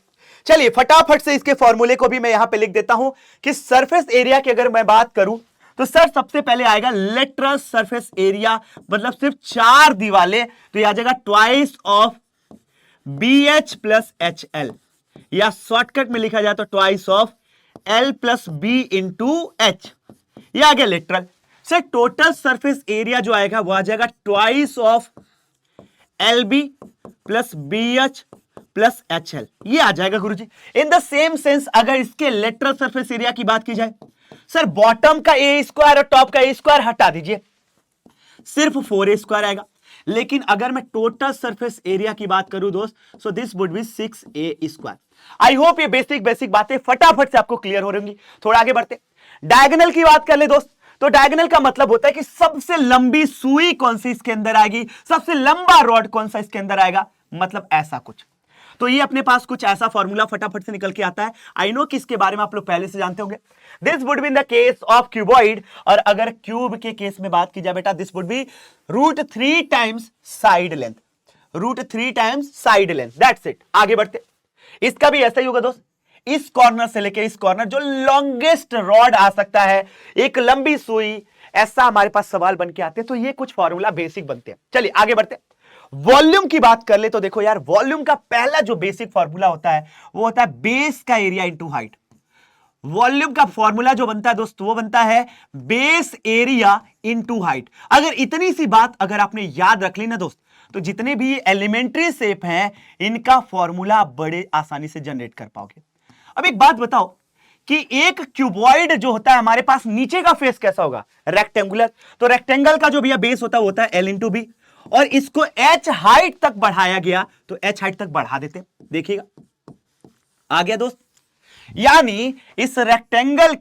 चलिए फटाफट से इसके फॉर्मूले को भी मैं यहां पे लिख देता हूं कि सरफेस एरिया की अगर मैं बात करूं तो सर सबसे पहले आएगा लेटरल सरफेस एरिया, मतलब सिर्फ 4 दीवारें, तो यह आ जाएगा twice of b H plus H l, या शॉर्टकट में लिखा जाए तो twice of l plus b into h, यह आ गया lateral. Sir total surface area जो आएगा वो आ जाएगा twice of L B plus B H plus H L, ये आ जाएगा गुरुजी। इन द सेम सेंस अगर इसके लेटरल सरफेस एरिया की बात की जाए, सर बॉटम का ए स्क्वायर और टॉप का ए स्क्वायर हटा दीजिए, सिर्फ 4a स्क्वायर आएगा। लेकिन अगर मैं टोटल सरफेस एरिया की बात करूं दोस्त, सो this would B 6a square. I hope ये बेसिक बातें फटाफट से आपको क्लियर हो रही होंगी। थोड़ा आगे बढ़ते, डायगोनल की बात कर ले दोस्त, तो डायगोनल का मतलब होता है कि सबसे लंबी सुई कौन सी इसके अंदर आएगी, सबसे लंबा रॉड कौन सा इसके अंदर आएगा, मतलब ऐसा कुछ। तो ये अपने पास कुछ ऐसा फॉर्मूला फटाफट से निकल के आता है। आई नो कि इसके बारे में आप लोग पहले से जानते होंगे। This would be in the case of cuboid, और अगर क्यूब के केस में बात की जाए बेटा, this would B √3 times side length, √3 times side length, that's it. आगे बढ़ते, इसका भी ऐसा ही होगा दोस्त, इस कॉर्नर से लेकर इस कॉर्नर जो लॉन्गेस्ट रॉड आ सकता है, एक लंबी सुई, ऐसा हमारे पास सवाल बन के आते हैं। तो ये कुछ फॉर्मूला बेसिक बनते हैं। चलिए आगे बढ़ते, वॉल्यूम की बात कर ले तो देखो यार, वॉल्यूम का पहला जो बेसिक फॉर्मूला होता है वो होता है बेस का एरिया इंटू हाइट। वॉल्यूम का फॉर्मूला जो बनता है दोस्त, वो बनता है बेस एरिया इंटू हाइट। अगर इतनी सी बात अगर आपने याद रख ली ना दोस्त, तो जितने भी एलिमेंट्री शेप हैं इनका फॉर्मूला आप बड़े आसानी से जनरेट कर पाओगे। अब एक बात बताओ कि एक क्यूबॉइड जो होता है हमारे पास, नीचे का फेस कैसा होगा, रेक्टेंगुलर। तो रेक्टेंगल का जो भैया बेस होता है वो होता है L इंटू बी, और इसको H हाइट तक बढ़ाया गया तो H हाइट तक बढ़ा देते, देखिएगा आ गया दोस्त। यानी इस रेक्टेंगल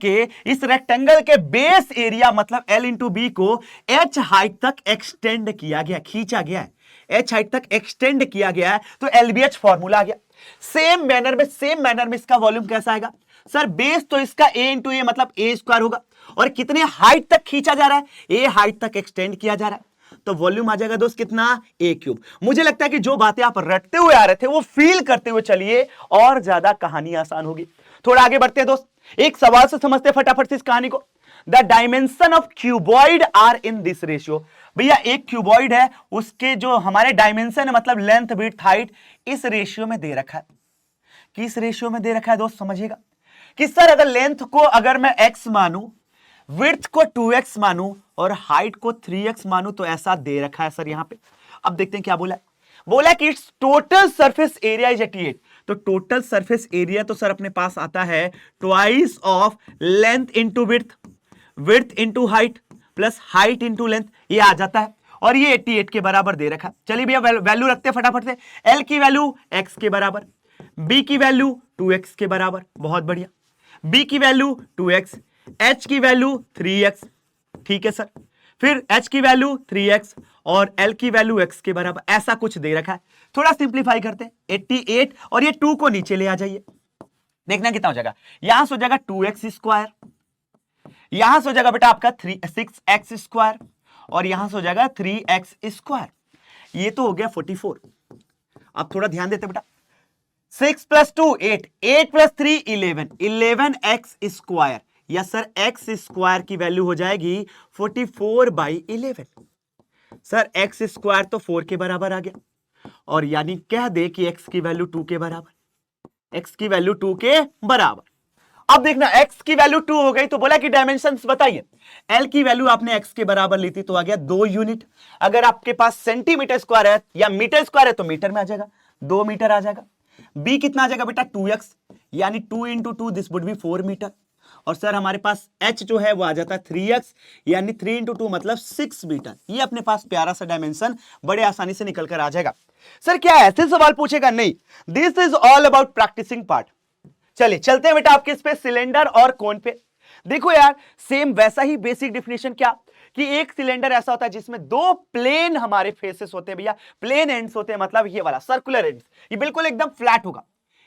के बेस एरिया मतलब L इंटू बी को H हाइट तक एक्सटेंड किया गया, खींचा गया है, H हाइट तक एक्सटेंड किया गया है, तो LBH फॉर्मूला आ गया। सेम मैनर में इसका वॉल्यूम कैसा आएगा सर, बेस तो इसका A इंटू ए मतलब A स्क्वायर होगा, और कितने हाइट तक खींचा जा रहा है, A हाइट तक एक्सटेंड किया जा रहा है, तो वॉल्यूम आ जाएगा दोस्त कितना, A क्यूब। मुझे लगता है कि जो बातें आप रटते हुए आ रहे थे वो फील करते हुए चलिए, और ज्यादा कहानी आसान होगी। थोड़ा आगे बढ़ते हैं दोस्त, एक सवाल से समझते हैं फटाफट से इस कहानी को। The dimension of cuboid are in this ratio. भैया एक क्यूबॉइड है, उसके जो हमारे डायमेंशन है मतलब लेंथ विड्थ हाइट, इस रेशियो में दे रखा है। किस रेशियो में दे रखा है दोस्त, समझिएगा कि सर अगर लेंथ को अगर मैं x मानूं, विड्थ को 2x मानूं और हाइट को 3x मानूं, तो ऐसा दे रखा है सर यहां पे। अब देखते हैं क्या बोला है, बोला कि it's total surface area is 88। तो टोटल सरफेस एरिया तो सर अपने पास आता है twice of length into width into height plus height into length, ये आ जाता है, और ये 88 के बराबर दे रखा है। चलिए भैया वैल्यू रखते हैं फटाफट से। L की वैल्यू x के बराबर, B की वैल्यू 2x के बराबर, बहुत बढ़िया, B की वैल्यू 2x, H की वैल्यू 3x, ठीक है सर, फिर H की वैल्यू 3x और L की वैल्यू x के बराबर, ऐसा कुछ दे रखा है। थोड़ा सिंप्लीफाई करते हैं, 88 और ये 2 को नीचे ले आ जाइए, देखना कितना हो जाएगा, यहां से हो जाएगा 2x स्क्वायर, यहां से हो जाएगा बेटा आपका 6x² और यहां से हो जाएगा 3x²। ये तो हो गया 44। अब थोड़ा ध्यान देते बेटा, 6 + 2 8, 8 + 3 11, 11x²। या सर x² की वैल्यू हो जाएगी 44/11। सर x² तो 4 के बराबर आ गया, और यानी कह दे कि x की वैल्यू 2 के बराबर, x की वैल्यू 2 के बराबर। अब देखना x की वैल्यू 2 हो गई तो बोला कि डायमेंशंस बताइए। l की वैल्यू आपने x के बराबर ली थी तो आ गया 2 यूनिट। अगर आपके पास सेंटीमीटर² है या मीटर² है तो मीटर में आ जाएगा, 2 मीटर आ जाएगा। b कितना आ जाएगा बेटा 2x, यानी 2 × 2 दिस वुड बी 4 मीटर। और सर हमारे पास h जो है वो आ जाता है 3x, यानी 3 × 2 मतलब 6 मीटर। ये अपने पास प्यारा सा डायमेंशन बड़े आसानी से निकल कर आ जाएगा। सर क्या ऐसे सवाल पूछेगा? नहीं, this is all about practicing part. चलिए चलते हैं बेटा आपके इस पे सिलेंडर और कोन पे। देखो यार सेम वैसा ही बेसिक डिफिनेशन, क्या कि एक सिलेंडर ऐसा होता है जिसमें 2 प्लेन हमारे फेसेस होते हैं भैया, प्लेन एंड्स होते हैं, मतलब ये वाला सर्कुलर एंड्स, ये बिल्कुल एकदम फ्लैट होगा,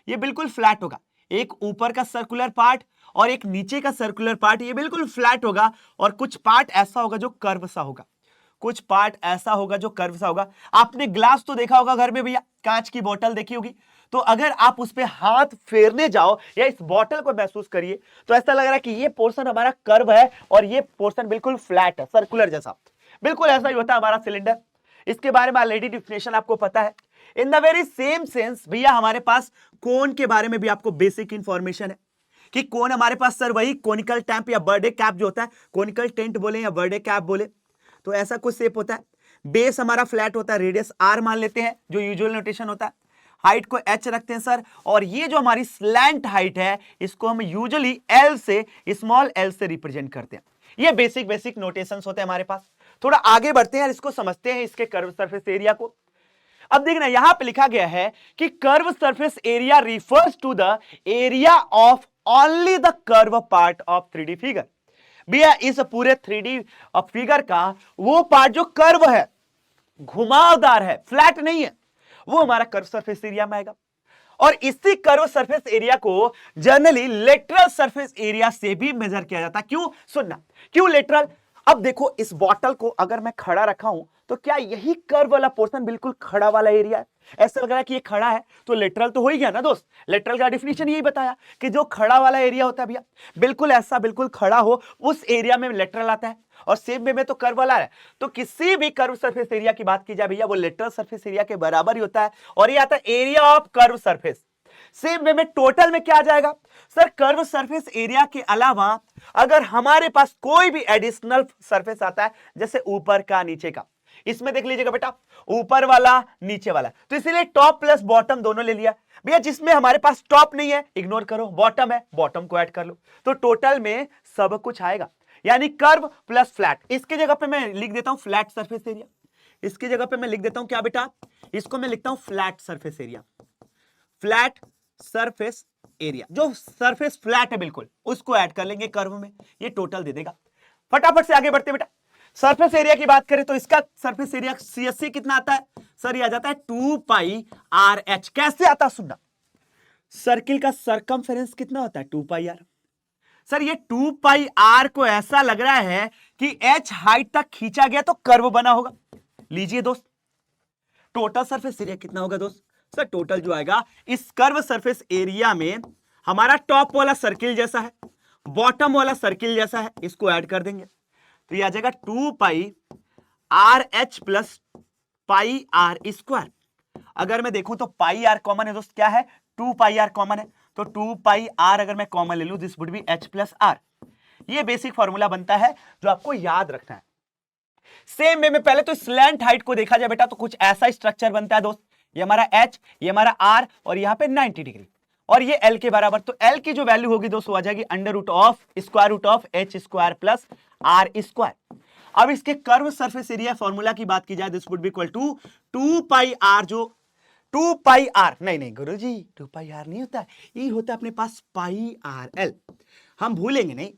ये बिल्कुल फ्लैट होगा। एक ऊपर का सर्कुलर पार्ट और एक नीचे का सर्कुलर पार्ट, ये बिल्कुल फ्लैट होगा। और कुछ पार्ट ऐसा होगा जो कर्व सा होगा, कुछ पार्ट ऐसा होगा जो कर्व सा होगा। आपने ग्लास तो देखा होगा घर में भैया, कांच की बोतल देखी होगी, तो अगर आप उस पे हाथ फेरने जाओ या इस बोतल को महसूस करिए तो ऐसा लग रहा है कि ये पोर्शन हमारा कर्व है और ये पोर्शन बिल्कुल फ्लैट है, सर्कुलर जैसा। बिल्कुल ऐसा ही होता है हमारा सिलेंडर। इसके बारे में ऑलरेडी डिफिनेशन आपको पता है। In the very same sense भैया हमारे पास कोन के बारे में भी आपको बेसिक इंफॉर्मेशन है कि कोन हमारे पास सर वही कोनिकल टैंप या बर्थडे कैप जो होता है, कोनिकल टेंट बोले या बर्थडे कैप बोले, तो ऐसा कुछ शेप होता है। बेस हमारा फ्लैट होता है, रेडियस r मान लेते हैं जो यूजुअल नोटेशन होता है, हाइट को h रखते हैं सर, और ये जो हमारी स्लैंट हाइट है इसको हम यूजुअली l से, स्मॉल l से रिप्रेजेंट करते हैं। ये बेसिक नोटेशंस होते हैं हमारे पास। थोड़ा आगे बढ़ते हैं और इसको समझते हैं, इसके कर्व सरफेस एरिया को। अब देखना यहां पे लिखा गया है कि curve surface area refers to the area of only the curve part of 3D figure. भैया इस पूरे 3D फिगर का वो पार्ट जो कर्व है, घुमावदार है, फ्लैट नहीं है, वो हमारा कर्व सरफेस एरिया में आएगा। और इसी कर्व सरफेस एरिया को जनरली लेटरल सरफेस एरिया से भी मेजर किया जाता है। क्यों? सुनना, क्यों लेटरल? अब देखो इस बॉटल को अगर मैं खड़ा रखा हूं तो क्या यही कर्व वाला पोर्शन बिल्कुल खड़ा वाला एरिया है? ऐसा लग रहा है कि ये खड़ा है तो लेटरल तो हो ही गया ना दोस्त। लेटरल का डिफिनेशन यही बताया कि जो खड़ा वाला एरिया होता है भैया, बिल्कुल ऐसा बिल्कुल खड़ा हो, उस एरिया में लेटरल आता है। और सेम वे में तो कर्व वाला है, तो किसी भी कर्व सरफेस एरिया की बात की जाए भैया वो लेटरल सरफेस एरिया के बराबर ही होता है, और ये आता है area of curve surface. Same way में टोटल में क्या आ जाएगा सर? कर्व सरफेस एरिया के अलावा अगर हमारे पास कोई भी एडिशनल सरफेस आता है, जैसे ऊपर का नीचे का, इसमें देख लीजिएगा बेटा ऊपर वाला नीचे वाला, तो इसीलिए टॉप प्लस बॉटम दोनों ले लिया भैया। जिसमें हमारे पास टॉप नहीं है इग्नोर करो, बॉटम है बॉटम को ऐड कर लो, तो टोटल में सब कुछ आएगा, यानी कर्व प्लस फ्लैट। इसके जगह पे मैं लिख देता हूं फ्लैट सरफेस एरिया, इसकी जगह पे मैं लिख देता हूं क्या बेटा? इसको मैं लिखता हूं flat surface area. Flat surface area, जो सरफेस फ्लैट है बिल्कुल, उसको ऐड कर लेंगे कर्व में, ये टोटल दे देगा। फटाफट से आगे बढ़ते बेटा। सरफेस एरिया की बात करें तो इसका सरफेस एरिया CSC कितना आता है सर? ये आ जाता है 2πRh। कैसे आता? सुनना, सर्किल का सरकमफेरेंस कितना होता है? 2πr। सर ये 2πr को ऐसा लग रहा है कि h हाइट तक खींचा गया तो कर्व बना होगा। लीजिए दोस्त, टोटल सरफेस एरिया कितना होगा दोस्त? सर टोटल जो आएगा इस कर्व सरफेस एरिया में हमारा टॉप वाला सर्किल जैसा है, बॉटम वाला सर्किल जैसा है, इसको ऐड कर देंगे तो ये आ जाएगा 2πRh प्लस πr²। अगर मैं देखूं तो πr कॉमन है दोस्त, क्या है? 2πr कॉमन है, तो 2πr अगर मैं कॉमन ले लूं this would B h plus r। ये बेसिक फॉर्मूला बनता है जो आपको याद रखना है। सेम वे में पहले तो स्लैंट हाइट को देखा जाए बेटा तो कुछ ऐसा स्ट्रक्चर बनता है दोस्त, ये हमारा h, ये हमारा r और यहां पे 90 डिग्री, और ये l के बराबर। तो l की जो वैल्यू होगी दोस्तों आ जाएगी √√h² प्लस r²। अब इसके कर्व सरफेस एरिया फॉर्मूला की बात की जाए this would be equal to 2πr, जो 2πr नहीं गुरुजी 2πr नहीं होता है, ये होता है अपने पास πrl, हम भूलेंगे नहीं।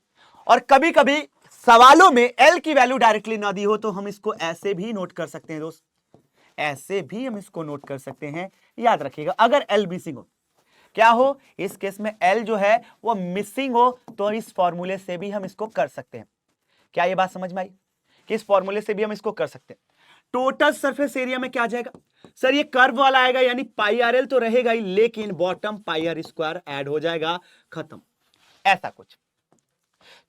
और कभी कभी सवालों में l की वैल्यू डायरेक्टली ना दी हो तो हम इसको ऐसे भी नोट कर सकते हैं दोस्त, ऐसे भी हम इसको नोट कर सकते हैं। याद रखिएगा अगर l मिसिंग हो, क्या हो, इस केस में L जो है वो मिसिंग हो, तो इस फॉर्मूले से भी हम इसको कर सकते हैं। क्या ये बात समझ में आई कि इस फॉर्मूले से भी हम इसको कर सकते हैं। टोटल सरफेस एरिया में क्या आ जाएगा सर, ये कर्व वाला आएगा, यानी पाई आर एल तो रहेगा ही, लेकिन bottom pi are square add हो जाएगा, खत्म, ऐसा कुछ।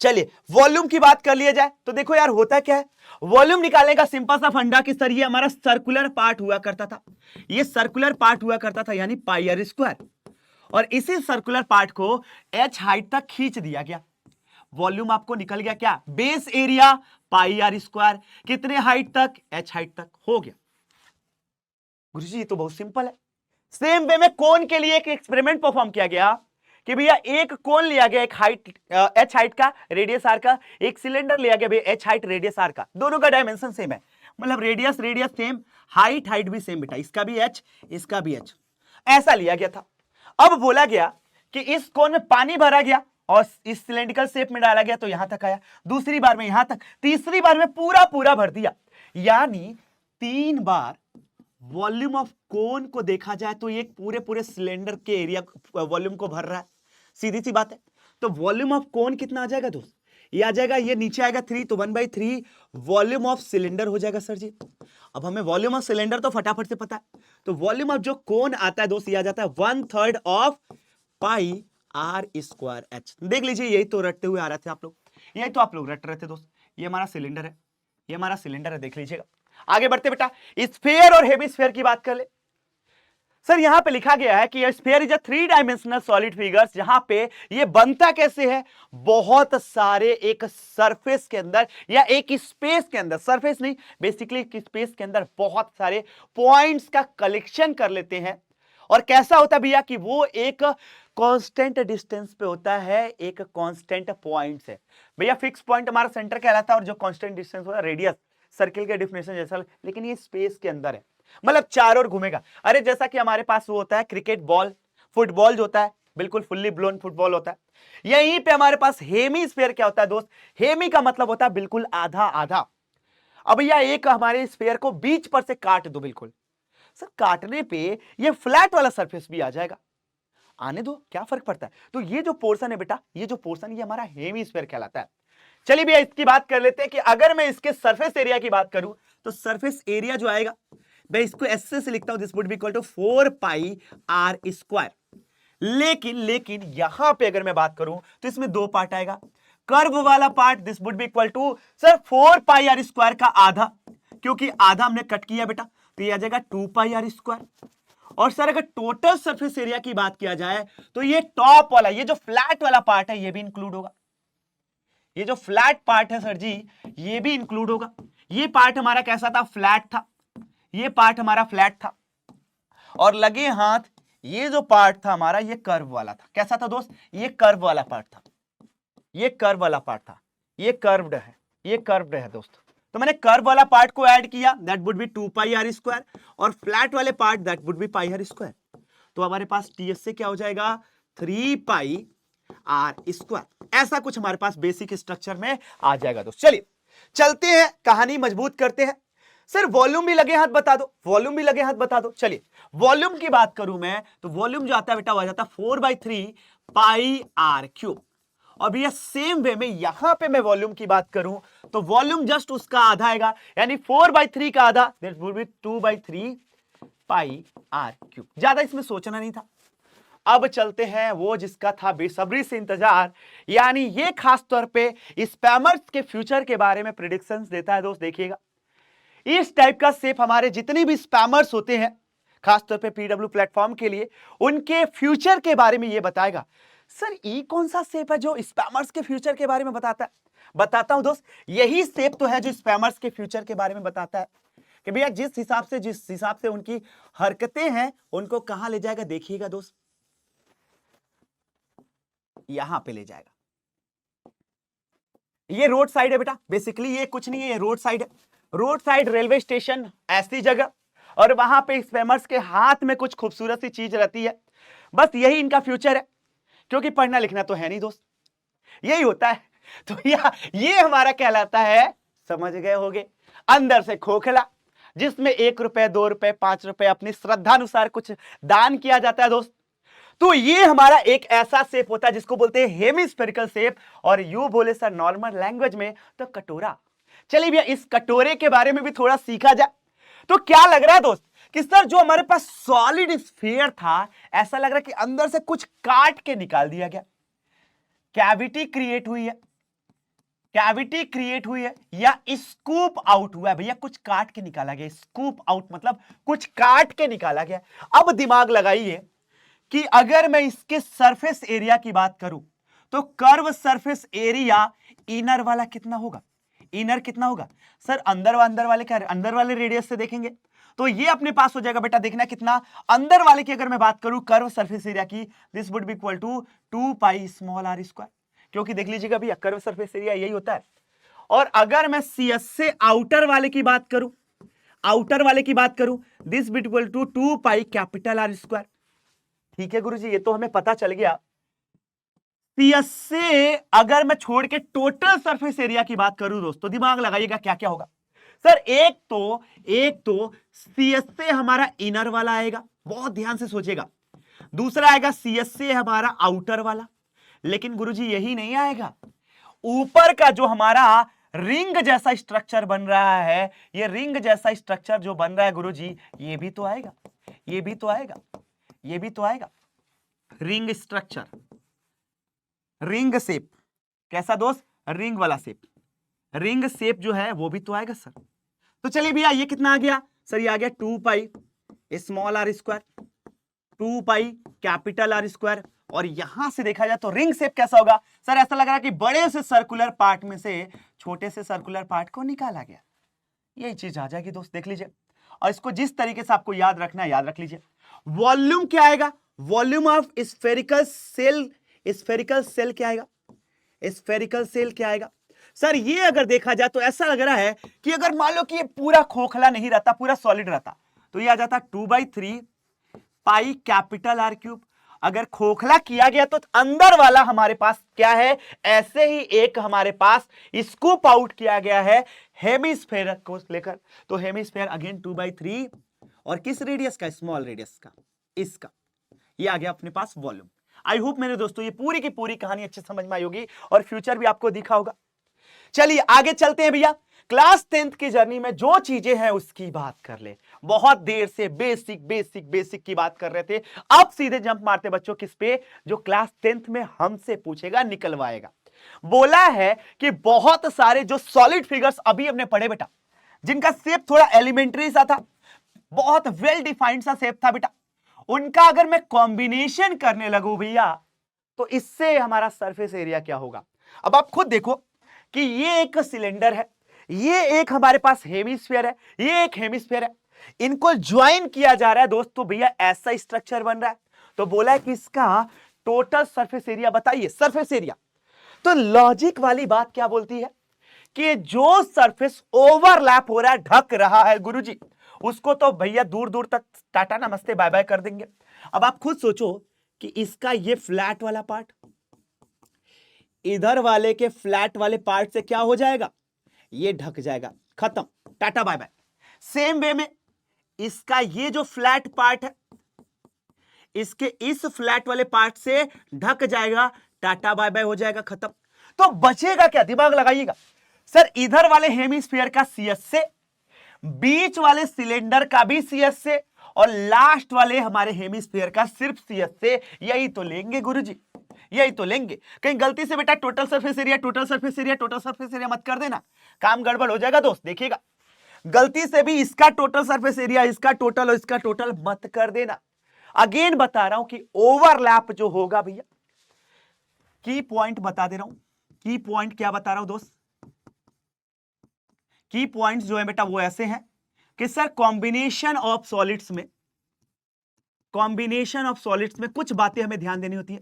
चलिए वॉल्यूम की बात कर लिया जाए तो देखो यार होता क्या है, वॉल्यूम निकालने का सिंपल सा फंडा कि सर ये हमारा सर्कुलर पार्ट हुआ करता था, ये सर्कुलर पार्ट हुआ करता था यानी पाई आर स्क्वायर, और इसी सर्कुलर पार्ट को h हाइट तक खींच दिया गया, वॉल्यूम आपको निकल गया क्या, base area pi are square, कितने हाइट तक, h हाइट तक, हो गया। गुरुजी ये तो बहुत सिंपल है। सेम वे में कोन के लिए एक एक्सपेरिमेंट परफॉर्म किया गया कि भैया एक कोन लिया गया, एक हाइट h हाइट का, रेडियस r का, एक सिलेंडर लिया गया भैया h हाइट रेडियस r का, दोनों का डायमेंशन सेम है, मतलब radius radius same, height height भी सेम बेटा, इसका भी h इसका भी h, ऐसा लिया गया था। अब बोला गया कि इस कोन में पानी भरा गया और इस सिलेंड्रिकल शेप में डाला गया तो यहां तक आया, दूसरी बार में यहां तक, तीसरी बार में पूरा पूरा भर दिया, यानी 3 बार वॉल्यूम ऑफ कोन को देखा जाए तो ये पूरे पूरे सिलेंडर के एरिया वॉल्यूम को भर रहा है, सीधी सी बात है। तो वॉल्यूम ऑफ कोन कितना आ जाएगा दोस्त, ये आ जाएगा, ये नीचे आएगा 3, तो 1/3 वॉल्यूम ऑफ सिलेंडर हो जाएगा सर जी। अब हमें वॉल्यूम ऑफ सिलेंडर तो फटाफट से पता है, तो वॉल्यूम ऑफ जो कोन आता है दोस्त, ये आ जाता है 1/3 of pi are square h. देख लीजिए यही तो रटते हुए आ रहे थे आप लोग, यही तो आप लोग रट रहे थे दोस्त, ये हमारा सिलेंडर है, ये हमारा सिलेंडर है, देख लीजिएगा। आगे बढ़ते बेटा, स्फीयर और हेमिस्फीयर की बात कर ले। सर यहां पे लिखा गया है कि sphere is a 3 dimensional solid figures, जहां पे ये बनता कैसे है, बहुत सारे एक सरफेस के अंदर या एक स्पेस के अंदर, सरफेस नहीं बेसिकली एक स्पेस के अंदर बहुत सारे पॉइंट्स का कलेक्शन कर लेते हैं। और कैसा होता है भैया कि वो एक कांस्टेंट डिस्टेंस पे होता है, एक कांस्टेंट पॉइंट से, भैया फिक्स पॉइंट हमारा सेंटर कहलाता है और जो कांस्टेंट डिस्टेंस होता है रेडियस, सर्किल के डिफिनेशन जैसा, लेकिन ये स्पेस के अंदर है, मतलब चारों ओर घूमेगा। अरे जैसा कि हमारे पास वो होता है क्रिकेट बॉल, फुटबॉल जो होता है बिल्कुल फुल्ली ब्लोन फुटबॉल होता है, यहीं पे हमारे पास हेमीस्फीयर क्या होता है दोस्त, हेमी का मतलब होता है बिल्कुल आधा आधा। अब भैया एक हमारे स्फीयर को बीच पर से काट दो, बिल्कुल सर काटने पे ये फ्लैट वाला सरफेस भी आ जाएगा, आने दो क्या फर्क पड़ता है। तो ये जो पोर्शन है बेटा, ये जो पोर्शन ये हमारा हेमीस्फीयर कहलाता है। चलिए भैया इसकी बात कर लेते हैं कि अगर मैं इसके सरफेस एरिया की बात करूं तो सरफेस एरिया जो आएगा, मैं इसको ऐसे से लिखता हूं, this would be equal to 4 pi are square. लेकिन यहां पे अगर मैं बात करूं तो इसमें 2 पार्ट आएगा, कर्व वाला part this would be equal to sir 4 pi are square का आधा, क्योंकि आधा हमने कट किया बेटा, तो ये आ जाएगा 2 पाई आर स्क्वायर। और सर अगर टोटल सरफेस एरिया की बात किया जाए तो ये टॉप वाला, ये जो फ्लैट वाला पार्ट है ये भी इंक्लूड होगा, ये जो फ्लैट पार्ट है सर जी ये भी इंक्लूड होगा। ये पार्ट हमारा कैसा था, फ्लैट था, ये पार्ट हमारा फ्लैट था, और लगे हाथ ये जो पार्ट था हमारा ये कर्व वाला था। कैसा था दोस्त, ये कर्व वाला पार्ट था, ये कर्व वाला पार्ट था, ये कर्व्ड है, ये कर्व्ड है दोस्त। तो मैंने कर्व वाला पार्ट को ऐड किया, that would be 2 pi are square, और फ्लैट वाले part that would be pi are square. तो हमारे पास टीएस से क्या हो जाएगा, 3 पाई आर स्क्वायर। ऐसा कुछ हमारे पास बेसिक स्ट्रक्चर में आ जाएगा दोस्त। चलिए चलते हैं, कहानी मजबूत करते हैं। सर वॉल्यूम भी लगे हाथ बता दो, वॉल्यूम भी लगे हाथ बता दो। चलिए वॉल्यूम की बात करूं मैं तो वॉल्यूम जो आता है बेटा वो आ जाता है 4/3 पाई आर क्यूब। और भैया सेम वे में यहां पे मैं वॉल्यूम की बात करूं तो वॉल्यूम जस्ट उसका आधा आएगा, यानी 4/3 का आधा, that would be 2/3 pi r cube. ज्यादा इसमें सोचना नहीं था। अब चलते हैं वो जिसका था बेसब्री से इंतजार, यानी ये खास तौर पे स्पैमर्स के फ्यूचर के बारे में प्रेडिक्शंस देता है दोस्त। देखिएगा इस टाइप का शेप हमारे जितने भी स्पैमर्स होते हैं खासतौर पे पीडब्ल्यू प्लेटफॉर्म के लिए, उनके फ्यूचर के बारे में ये बताएगा। सर ये कौन सा शेप है जो स्पैमर्स के फ्यूचर के बारे में बताता है? बताता हूं दोस्त, यही शेप तो है जो स्पैमर्स के फ्यूचर के बारे में बताता है कि भैया जिस हिसाब से उनकी हरकतें हैं उनको कहां ले जाएगा। देखिएगा दोस्त यहां पे ले जाएगा। ये रोड साइड है बेटा, बेसिकली ये कुछ नहीं है, ये रोड साइड है, रोड साइड रेलवे स्टेशन ऐसी जगह, और वहां पे स्पैमर्स के हाथ में कुछ खूबसूरत सी चीज रहती है। बस यही इनका फ्यूचर है, क्योंकि पढ़ना लिखना तो है नहीं दोस्त, यही होता है। तो ये हमारा कहलाता है, समझ गए होगे, अंदर से खोखला, जिसमें 1 रुपए 2 रुपए 5 रुपए अपनी श्रद्धानुसार कुछ दान किया जाता है दोस्त। तो ये हमारा एक ऐसा शेप होता है जिसको बोलते हैं हेमिस्फेरिकल शेप, और यू बोले सर नॉर्मल लैंग्वेज में तो कटोरा। चलिए भैया इस कटोरे के बारे में भी थोड़ा सीखा जाए। तो क्या लग रहा है दोस्त कि सर जो हमारे पास सॉलिड स्फीयर था, ऐसा लग रहा है कि अंदर से कुछ काट के निकाल दिया गया, कैविटी क्रिएट हुई है, कैविटी क्रिएट हुई है या स्कूप आउट हुआ है। भैया कुछ काट के निकाला गया, स्कूप आउट मतलब कुछ काट के निकाला गया। अब दिमाग लगाइए कि अगर मैं इसके सरफेस एरिया की बात करूं तो कर्व सरफेस एरिया इनर वाला कितना होगा, इनर कितना होगा सर, अंदर वाले क्या, अंदर वाले रेडियस से देखेंगे तो ये अपने पास हो जाएगा बेटा, देखना कितना अंदर वाले की अगर मैं बात करूं कर्व सरफेस एरिया की, this would be equal to 2 pi small r square, क्योंकि देख लीजिएगा भैया कर्व सरफेस एरिया यही होता है। और अगर मैं सीएस से आउटर वाले की बात करूं, आउटर वाले की बात करूं, this be equal to 2 pi capital r square. ठीक है गुरुजी, ये तो हमें पता चल गया। सीएस से अगर मैं छोड़ के टोटल सरफेस एरिया की बात करूं दोस्तों, दिमाग लगाइएगा क्या क्या होगा सर। एक तो सीएस से हमारा इनर वाला आएगा, बहुत ध्यान से सोचेगा। दूसरा आएगा सीएस से हमारा आउटर वाला, लेकिन गुरुजी यही नहीं आएगा, ऊपर का जो हमारा रिंग जैसा स्ट्रक्चर बन रहा है, ये रिंग जैसा स्ट्रक्चर जो बन रहा है गुरुजी, ये भी तो आएगा, ये भी तो आएगा, ये भी तो आएगा। रिंग स्ट्रक्चर, रिंग शेप, कैसा दोस्त, रिंग वाला शेप, रिंग शेप जो है वो भी तो आएगा सर। तो चलिए भैया ये कितना आ गया सर, ये आ गया 2 pi small r square, 2 pi capital r square. और यहां से देखा जाए तो रिंग शेप कैसा होगा सर, ऐसा लग रहा है कि बड़े से सर्कुलर पार्ट में से छोटे से सर्कुलर पार्ट को निकाला गया, यही चीज आ जाएगी दोस्त, देख लीजिए। और इसको जिस तरीके से आपको याद रखना है याद रख लीजिए। वॉल्यूम क्या आएगा, volume of spherical shell, spherical shell क्या आएगा, स्फेरिकल सेल क्या आएगा सर। ये अगर देखा जाए तो ऐसा लग रहा है कि अगर मान लो कि ये पूरा खोखला नहीं रहता, पूरा सॉलिड रहता, तो ये आ जाता 2/3 पाई कैपिटल आर क्यूब। अगर खोखला किया गया तो अंदर वाला हमारे पास क्या है, ऐसे ही एक हमारे पास स्कूप आउट किया गया है हेमिस्फेयर को लेकर, तो हेमिस्फेयर अगेन 2/3 और किस रेडियस का, स्मॉल रेडियस का, इसका। ये आ गया अपने पास वॉल्यूम। आई होप मेरे दोस्तों ये पूरी की पूरी कहानी अच्छे समझ में आई होगी और फ्यूचर भी आपको दिखा होगा। चलिए आगे चलते हैं भैया, क्लास 10th की जर्नी में जो चीजें हैं उसकी बात कर ले। बहुत देर से बेसिक बेसिक बेसिक की बात कर रहे थे, अब सीधे जंप मारते बच्चों किस पे, जो क्लास 10th में हमसे पूछेगा निकलवाएगा। बोला है कि बहुत सारे जो सॉलिड फिगर्स अभी हमने पढ़े बेटा, जिनका शेप थोड़ा एलिमेंट्री सा था, बहुत वेल डिफाइंड सा शेप था बेटा, उनका अगर मैं कॉम्बिनेशन करने लगूं भैया तो इससे हमारा सरफेस एरिया क्या होगा। अब आप खुद देखो कि ये एक सिलेंडर है, ये एक हमारे पास हेमिस्फीयर है, ये एक हेमिस्फीयर है, इनको ज्वाइन किया जा रहा है दोस्त, तो भैया ऐसा स्ट्रक्चर बन रहा है। तो बोला है कि इसका टोटल सरफेस एरिया बताइए, सरफेस एरिया। तो लॉजिक वाली बात क्या बोलती है कि जो सरफेस ओवरलैप हो रहा है, ढक रहा है गुरुजी, उसको तो भैया दूर दूर तक टाटा नमस्ते बाय बाय कर देंगे। अब आप खुद सोचो कि इसका ये फ्लैट वाला पार्ट इधर वाले के फ्लैट वाले पार्ट से क्या हो जाएगा, ये ढक जाएगा, खत्म, टाटा बाय बाय। सेम वे में इसका ये जो फ्लैट पार्ट है, इसके इस फ्लैट वाले पार्ट से ढक जाएगा, टाटा बाय बाय हो जाएगा, खत्म। तो बचेगा क्या, दिमाग लगाइएगा सर, इधर वाले हेमिस्फीयर का सीएस से, बीच वाले सिलेंडर का भी सीएस से, और लास्ट वाले हमारे हेमिस्फीयर का सिर्फ सीएस से। यही तो लेंगे गुरुजी, यही तो लेंगे। कहीं गलती से बेटा total surface area, total surface area, total surface area मत कर देना, काम गड़बड़ हो जाएगा दोस्त, देखिएगा। गलती से भी इसका टोटल सरफेस एरिया, इसका टोटल और इसका टोटल मत कर देना। अगेन बता रहा हूं कि ओवरलैप जो होगा भैया, की पॉइंट बता दे रहा हूं, की पॉइंट क्या बता रहा हूं दोस्त, की पॉइंट्स जो है बेटा वो ऐसे हैं कि सर कॉम्बिनेशन ऑफ सॉलिड्स में, कॉम्बिनेशन ऑफ सॉलिड्स में कुछ बातें हमें ध्यान देनी होती है।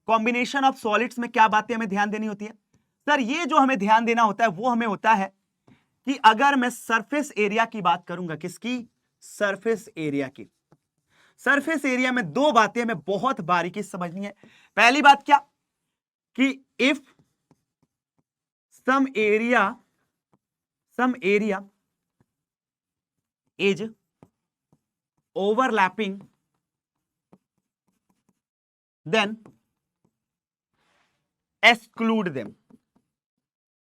कॉम्बिनेशन ऑफ सॉलिड्स में क्या बातें हमें ध्यान देनी होती है सर, ये जो हमें ध्यान देना होता है वो हमें होता है कि अगर मैं सरफेस एरिया की बात करूंगा, किसकी, सरफेस एरिया की, सरफेस एरिया में दो बातें हमें बहुत बारीकी से समझनी है। पहली बात क्या कि if some area is overlapping then exclude them,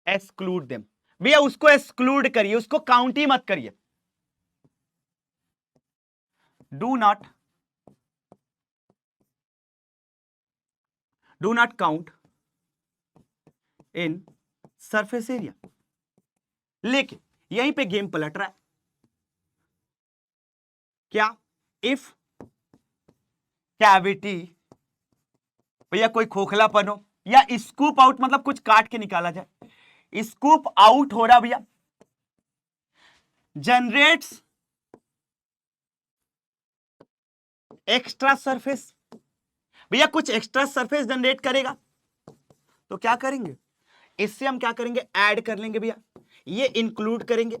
exclude them. भैया उसको एक्सक्लूड करिए, उसको काउंट ही मत करिए। Do not count in surface area. लेकिन यहीं पे गेम पलट रहा है। क्या? इफ कैविटी, भैया कोई खोखलापन हो या स्कूप आउट, मतलब कुछ काट के निकाला जाए, स्कूप आउट हो रहा भैया, जनरेट्स एक्स्ट्रा सरफेस। भैया कुछ एक्स्ट्रा सरफेस जनरेट करेगा, तो क्या करेंगे, इससे हम क्या करेंगे, ऐड कर लेंगे भैया, ये इंक्लूड करेंगे,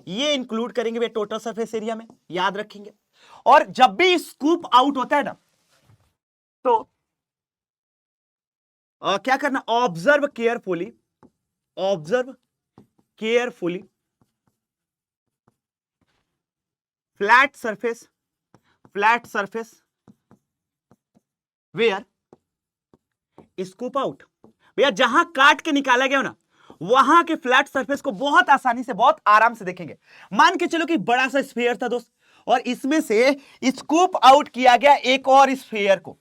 ये इंक्लूड करेंगे भैया टोटल सरफेस एरिया में, याद रखेंगे। और जब भी स्कूप आउट होता है ना, तो क्या करना, observe carefully, observe carefully flat surface, flat surface where scoop out. भैया जहां काट के निकाला गया ना, वहां के फ्लैट सरफेस को बहुत आसानी से, बहुत आराम से देखेंगे। मान के चलो कि बड़ा सा स्फीयर था दोस्त, और इसमें से स्कूप आउट किया गया एक और स्फीयर को,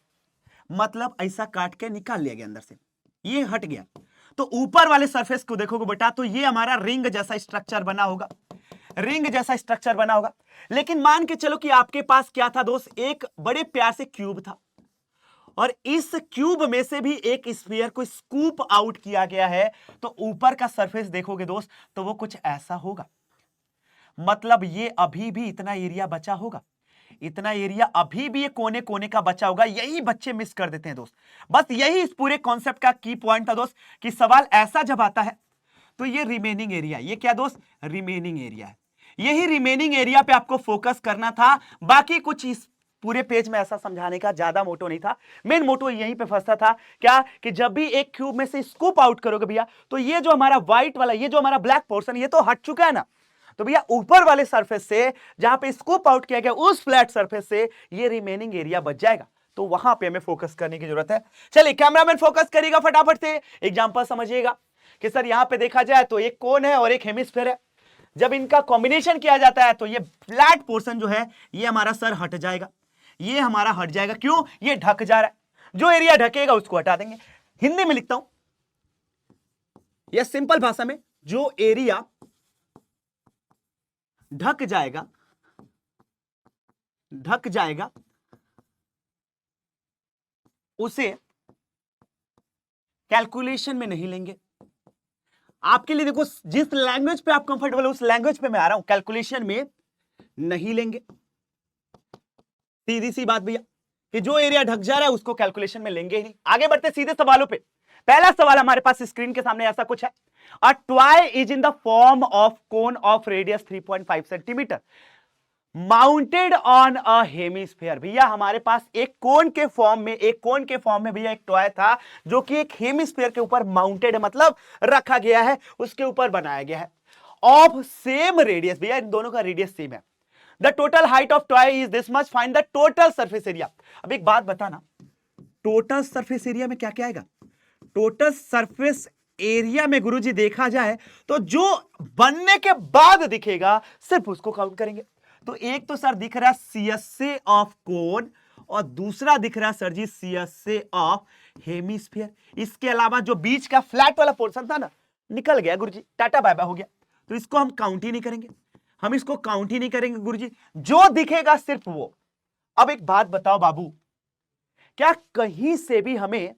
मतलब ऐसा काट के निकाल लिया गया अंदर से, ये हट गया, तो ऊपर वाले सरफेस को देखोगे बेटा, तो ये हमारा रिंग जैसा स्ट्रक्चर बना होगा, रिंग जैसा स्ट्रक्चर बना होगा। लेकिन मान के चलो कि आपके पास क्या था दोस्त, एक बड़े प्यार से क्यूब था, और इस क्यूब में से भी एक स्फीयर को स्कूप आउट किया गया है, तो ऊपर का सरफेस देखोगे दोस्त, तो वो कुछ ऐसा होगा। मतलब ये अभी भी इतना एरिया बचा होगा, इतना एरिया अभी भी ये कोने कोने का बचा होगा। यही बच्चे मिस कर देते हैं दोस्त, बस यही इस पूरे कॉन्सेप्ट का की पॉइंट था दोस्त, कि सवाल ऐसा जब आता है तो ये रिमेनिंग एरिया, ये क्या दोस्त, रिमेनिंग एरिया है, यही रिमेनिंग एरिया पे आपको फोकस करना था। बाकी कुछ इस पूरे पेज में ऐसा समझाने का ज्यादा मोटो नहीं था, मेन मोटो यहीं पे फंसता था, क्या कि जब भी एक क्यूब में से स्कूप आउट करोगे भैया, तो ये जो हमारा व्हाइट वाला, ये जो हमारा ब्लैक पोर्शन, ये तो हट चुका है ना, तो भैया ऊपर वाले सरफेस से जहां पे स्कूप आउट किया गया, उस फ्लैट सरफेस से ये रिमेनिंग एरिया बच जाएगा, तो वहां पे हमें फोकस करने की जरूरत है। चलिए कैमरामैन फोकस करेगा फटाफट से, एग्जांपल समझिएगा कि सर यहां पे देखा जाए तो एक कोन है और एक हेमिस्फीयर है, जब इनका कॉम्बिनेशन किया जाता है तो ये फ्लैट पोर्शन जो है, ये हमारा सर हट जाएगा, ये हमारा हट जाएगा, क्यों, ये ढक जा रहा है, जो एरिया ढकेगा उसको हटा देंगे। हिंदी में लिखता हूं या सिंपल भाषा में, जो एरिया ढक जाएगा, ढक जाएगा, उसे कैलकुलेशन में नहीं लेंगे। आपके लिए देखो, जिस लैंग्वेज पे आप कंफर्टेबल हो उस लैंग्वेज पे मैं आ रहा हूं, कैलकुलेशन में नहीं लेंगे। सीधी सी बात भैया, कि जो एरिया ढक जा रहा है उसको कैलकुलेशन में लेंगे ही नहीं। आगे बढ़ते सीधे सवालों पे। पहला सवाल हमारे पास स्क्रीन के सामने ऐसा कुछ है, a toy is in the form of cone of radius 3.5 centimetre mounted on a hemisphere. भैया हमारे पास एक कोन के फॉर्म में, एक कोन के फॉर्म में भैया एक टॉय था, जो कि एक हेमिस्फीयर के ऊपर माउंटेड है, मतलब रखा गया है, उसके ऊपर बनाया गया है, ऑफ सेम रेडियस। भैया इन दोनों का रेडियस सेम है। The total height of toy is this much, find the total surface area. अब एक बात बताना, टोटल सरफेस एरिया में क्या क्या आएगा, टोटल सरफेस एरिया में गुरुजी देखा जाए तो जो बनने के बाद दिखेगा सिर्फ उसको काउंट करेंगे। तो एक तो सर दिख रहा सीएसए ऑफ कोन, और दूसरा दिख रहा sir ji CSA of hemisphere. इसके अलावा जो बीच का फ्लैट वाला पोर्शन था ना, निकल गया गुरुजी, टाटा बाय बाय हो गया, तो इसको हम काउंट ही नहीं करेंगे, हम इसको काउंट ही नहीं करेंगे गुरुजी, जो दिखेगा सिर्फ वो। अब एक बात बताओ बाबू, क्या कहीं से भी हमें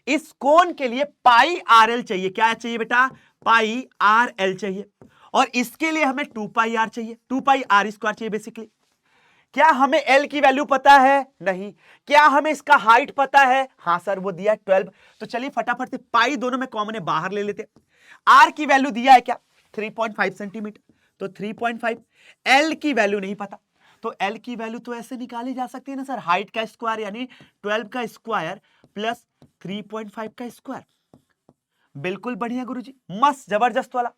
इस कोण के लिए पाई आर एल चाहिए, क्या चाहिए बेटा, पाई आर एल चाहिए, और इसके लिए हमें 2 पाई आर चाहिए, 2 पाई आर स्क्वायर चाहिए बेसिकली। क्या हमें एल की वैल्यू पता है, नहीं। क्या हमें इसका हाइट पता है, हां सर वो दिया 12। तो चलिए फटाफट से पाई दोनों में कॉमन है, बाहर ले लेते। आर की वैल्यू दिया है क्या, 3.5 सेंटीमीटर, तो 3.5। एल की वैल्यू नहीं पता, तो एल की वैल्यू तो ऐसे निकाली जा सकती है ना सर, हाइट का स्क्वायर यानी 12 का स्क्वायर प्लस 3.5 का स्क्वायर। बिल्कुल बढ़िया गुरुजी, मस्त जबरदस्त वाला।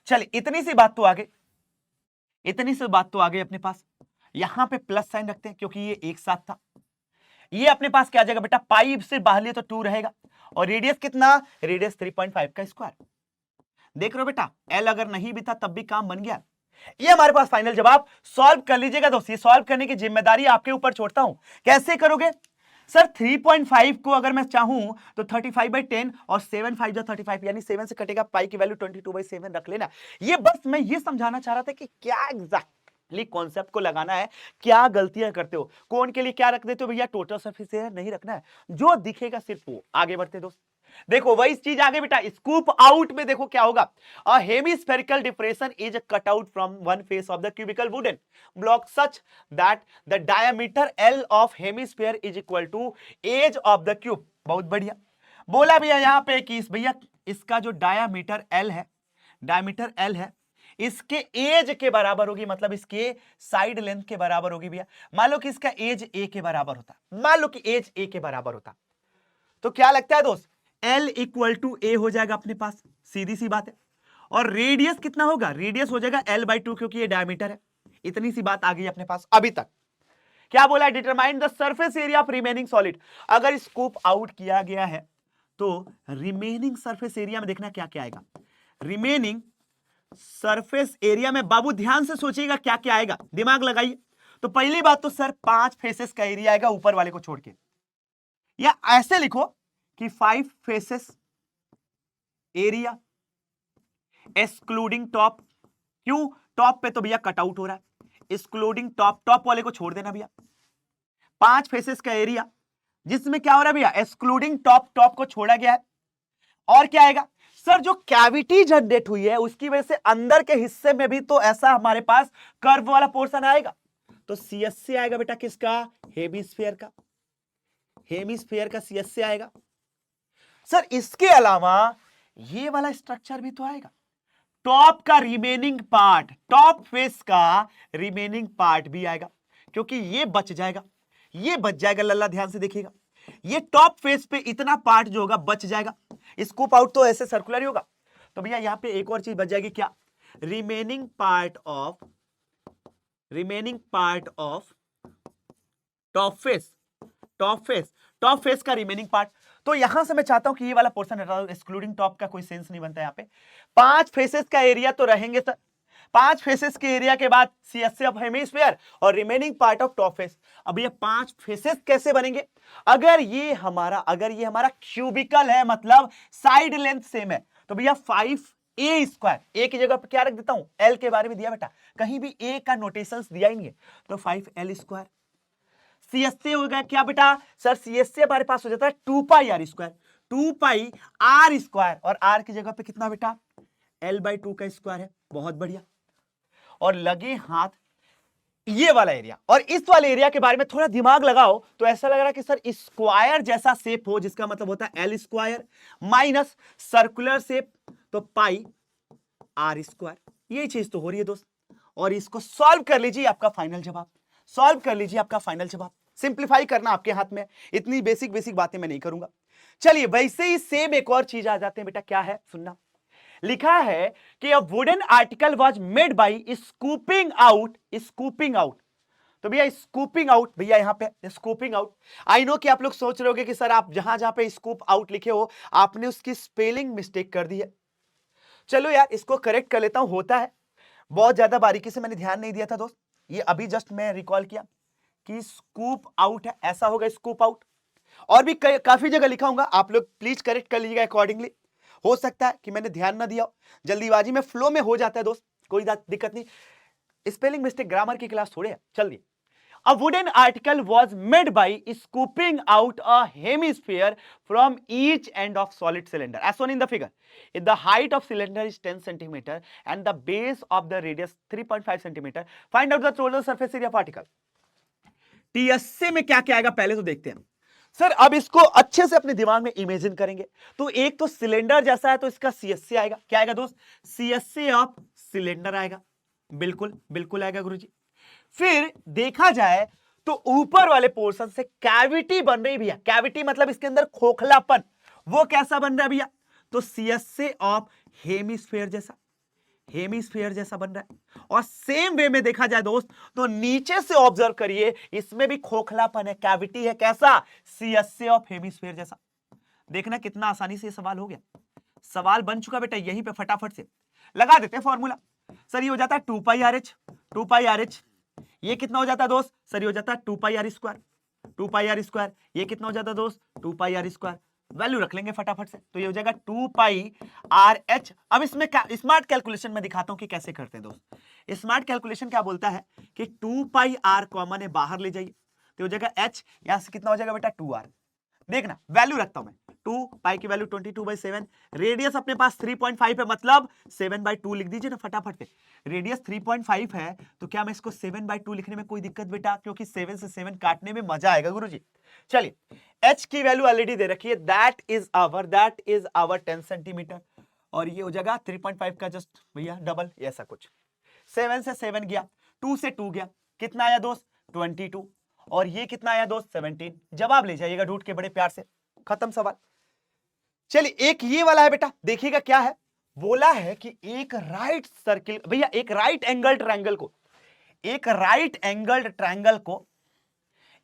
चलिए इतनी सी बात तो आ गई, इतनी सी बात तो आ गई अपने पास। यहां पे प्लस साइन रखते हैं क्योंकि ये एक साथ था। ये अपने पास क्या आ जाएगा बेटा, पाई से बाहर लिए तो 2 रहेगा, और रेडियस कितना, रेडियस 3.5 का स्क्वायर। देख रहे हो बेटा, एल अगर नहीं भी था तब भी काम बन गया। ये हमारे पास फाइनल जवाब। सॉल्व कर लीजिएगा दोस्त, ये सॉल्व करने की जिम्मेदारी आपके ऊपर छोड़ता हूं। कैसे करोगे सर, 3.5 को अगर मैं चाहूं तो 35/10 और 7 5 जा 35, यानी 7 से कटेगा, पाई की वैल्यू 22/7 रख लेना। ये बस मैं ये समझाना चाह रहा था कि क्या एग्जैक्टली कॉन्सेप्ट को लगाना है, क्या गलतियां करते हो, कौन के लिए क्या रख देते हो भैया, टोटल सरफेस एरिया नहीं रखना है, जो दिखेगा सिर्फ वो। आगे बढ़ते दोस्त, देखो वही चीज आगे बेटा, स्कूप आउट में देखो क्या होगा, a hemispherical depression is cut out from one face of the cubical wooden block such that the diameter L of hemisphere is equal to edge of the cube. बहुत बढ़िया बोला भैया यहां पे कि भैया इसका जो डायमीटर एल है, डायमीटर एल है, इसके एज के बराबर होगी, मतलब इसके साइड लेंथ के बराबर होगी भैया। मान लो कि इसका एज ए के बराबर होता, मान लो कि एज ए के बराबर होता, तो क्या लगता है दोस्त, L इक्वल टू ए हो जाएगा अपने पास, सीधी सी बात है। और रेडियस कितना होगा, रेडियस हो जाएगा L/2, क्योंकि ये डायमीटर है। इतनी सी बात आ गई अपने पास अभी तक। क्या बोला है, determine the surface area of remaining solid. अगर स्कूप आउट किया गया है तो रिमेनिंग सरफेस एरिया में देखना क्या क्या आएगा। रिमेनिंग सरफेस एरिया में बाबू ध्यान से सोचिएगा क्या क्या आएगा, दिमाग लगाइए। तो पहली बात तो सर 5 फेसेस का एरिया आएगा ऊपर वाले को छोड़ के, या ऐसे लिखो कि 5 फेसेस एरिया एक्सक्लूडिंग टॉप। क्यों, टॉप पे तो भैया कट आउट हो रहा है, एक्सक्लूडिंग टॉप, टॉप वाले को छोड़ देना भैया। 5 फेसेस का एरिया जिसमें क्या हो रहा है भैया, एक्सक्लूडिंग टॉप, टॉप को छोड़ा गया है। और क्या आएगा सर, जो कैविटी जनरेट हुई है उसकी वजह से अंदर के हिस्से में भी तो ऐसा हमारे पास कर्व वाला पोर्शन आएगा, तो सीएससी आएगा बेटा किसका, हेमिस्फीयर का, हेमिस्फीयर का सीएससी आएगा। सर इसके अलावा ये वाला स्ट्रक्चर भी तो आएगा, टॉप का रिमेनिंग पार्ट, टॉप फेस का रिमेनिंग पार्ट भी आएगा, क्योंकि ये बच जाएगा, ये बच जाएगा। लल्ला ध्यान से देखिएगा, ये टॉप फेस पे इतना पार्ट जो होगा बच जाएगा। स्कूप आउट तो ऐसे सर्कुलर ही होगा, तो भैया यहां पे एक और चीज बच जाएगी, क्या, remaining part of, remaining part of top face, top face, top face का रिमेनिंग पार्ट। तो यहां से मैं चाहता हूं कि ये वाला पोर्शन हटा दो, एक्सक्लूडिंग टॉप का कोई सेंस नहीं बनता यहां पे। 5 फेसेस का एरिया तो रहेंगे सर, 5 फेसेस के एरिया के बाद सीएससी ऑफ हेमिस्फीयर और remaining part of top face. अब ये 5 फेसेस कैसे बनेंगे, अगर ये हमारा क्यूबिकल है, मतलब साइड लेंथ सेम है, तो भैया 5a स्क्वायर, ए की जगह पर क्या रख देता हूं, एल के बारे में दिया बेटा, कहीं भी ए का नोटेशन दिया ही नहीं है, तो 5l स्क्वायर। सीएससी हो गया क्या बेटा, सर सीएससी हमारे पास हो जाता है 2πr स्क्वायर, 2πr स्क्वायर, और r की जगह पे कितना बेटा, L/2 का स्क्वायर है। बहुत बढ़िया। और लगे हाथ ये वाला एरिया, और इस वाले एरिया के बारे में थोड़ा दिमाग लगाओ तो ऐसा लग रहा है कि सर स्क्वायर जैसा शेप हो, जिसका मतलब होता है L square minus circular shape, तो πr स्क्वायर। ये चीज तो हो रही है दोस्त, और इसको सॉल्व कर लीजिए, आपका फाइनल जवाब, सॉल्व कर लीजिए, आपका फाइनल जवाब। सिंप्लीफाई करना आपके हाथ में, इतनी बेसिक बेसिक बातें मैं नहीं करूंगा। चलिए वैसे ही सेम एक और चीज आ जाते हैं बेटा, क्या है सुनना। लिखा है कि a wooden article was made by scooping out, scooping out. तो भैया स्कूपिंग आउट, भैया यहां पे स्कूपिंग आउट, आई नो कि आप लोग सोच रहे होगे कि सर आप जहां जहां पे स्कूप आउट लिखे हो आपने उसकी स्पेलिंग मिस्टेक कर दी है। चलो यार इसको करेक्ट कर लेता हूं, होता है, बहुत ज्यादा बारीकी से मैंने ध्यान नहीं दिया था दोस्त, ये अभी जस्ट मैं रिकॉल किया कि स्कूप आउट है, ऐसा होगा स्कूप आउट। और भी काफी जगह लिखा होगा, आप लोग प्लीज करेक्ट कर लीजिएगा अकॉर्डिंगली। हो सकता है कि मैंने ध्यान ना दिया हो, जल्दीबाजी में फ्लो में हो जाता है दोस्त, कोई दिक्कत नहीं, स्पेलिंग मिस्टेक ग्रामर की क्लास थोड़े है। चलिए, a wooden article was made by scooping out a hemisphere from each end of solid cylinder as shown in the figure. If the height of cylinder is 10 centimeter and the base of the radius 3.5 centimeter, find out the total surface area of article. TSC में क्या क्या आएगा पहले तो देखते हैं sir. अब इसको अच्छे से अपने दिमाग में इमेजिन करेंगे, तो एक तो सिलेंडर जैसा है तो इसका सीएससी आएगा, क्या आएगा दोस्त, सीएससी ऑफ सिलेंडर आएगा, बिल्कुल बिल्कुल आएगा गुरुजी। फिर देखा जाए तो ऊपर वाले पोर्शन से कैविटी बन रही भैया, कैविटी मतलब इसके अंदर खोखलापन, वो कैसा बन रहा है भैया, तो सीएससी ऑफ हेमिस्फीयर जैसा, हेमिस्फीयर जैसा बन रहा है। और सेम वे में देखा जाए दोस्त तो नीचे से ऑब्जर्व करिए, इसमें भी खोखलापन है, कैविटी है, कैसा, सीएसए ऑफ हेमिस्फीयर जैसा। देखना कितना आसानी से ये सवाल हो गया, सवाल बन चुका बेटा, यहीं पे फटाफट से लगा देते हैं फॉर्मूला। सर ये हो जाता है 2 pi R H, 2 pi R H, ये कितना हो जाता है दोस्त, सर ये हो जाता है 2 pi are square, 2 pi are square, ये कितना हो जाता है दोस्त, 2 पाई आर स्क्वायर। वैल्यू रख लेंगे फटाफट से, तो ये हो जाएगा 2 पाई आर एच। अब इसमें स्मार्ट कैलकुलेशन में दिखाता हूं कि कैसे करते हैं दोस्त। स्मार्ट कैलकुलेशन क्या बोलता है कि 2 पाई आर कॉमन है, बाहर ले जाइए, तो हो जाएगा एच, यहां से कितना हो जाएगा बेटा 2 आर। देखना वैल्यू रखता हूं मैं, 2 पाई की वैल्यू 22/7, रेडियस अपने पास 3.5 है, मतलब 7/2 लिख दीजिए ना फटाफट से। रेडियस 3.5 है तो क्या मैं इसको 7/2 लिखने में कोई दिक्कत बेटा, क्योंकि 7 से 7 काटने में मजा आएगा गुरुजी। चलिए h की वैल्यू ऑलरेडी दे रखी है, दैट इज आवर 10 सेंटीमीटर, और ये हो जाएगा 3.5 का जस्ट भैया डबल, ऐसा कुछ। 7 से 7 गया, 2 से 2 गया, कितना आया दोस्त 22, और ये कितना आया दोस्त 17। जवाब ले जाइएगा ढूंढ के बड़े प्यार से, खत्म सवाल। चलिए एक ये वाला है बेटा, देखिएगा क्या है, बोला है कि एक राइट सर्किल, भैया एक राइट एंगल ट्रायंगल को, एक राइट एंगल्ड ट्रायंगल को,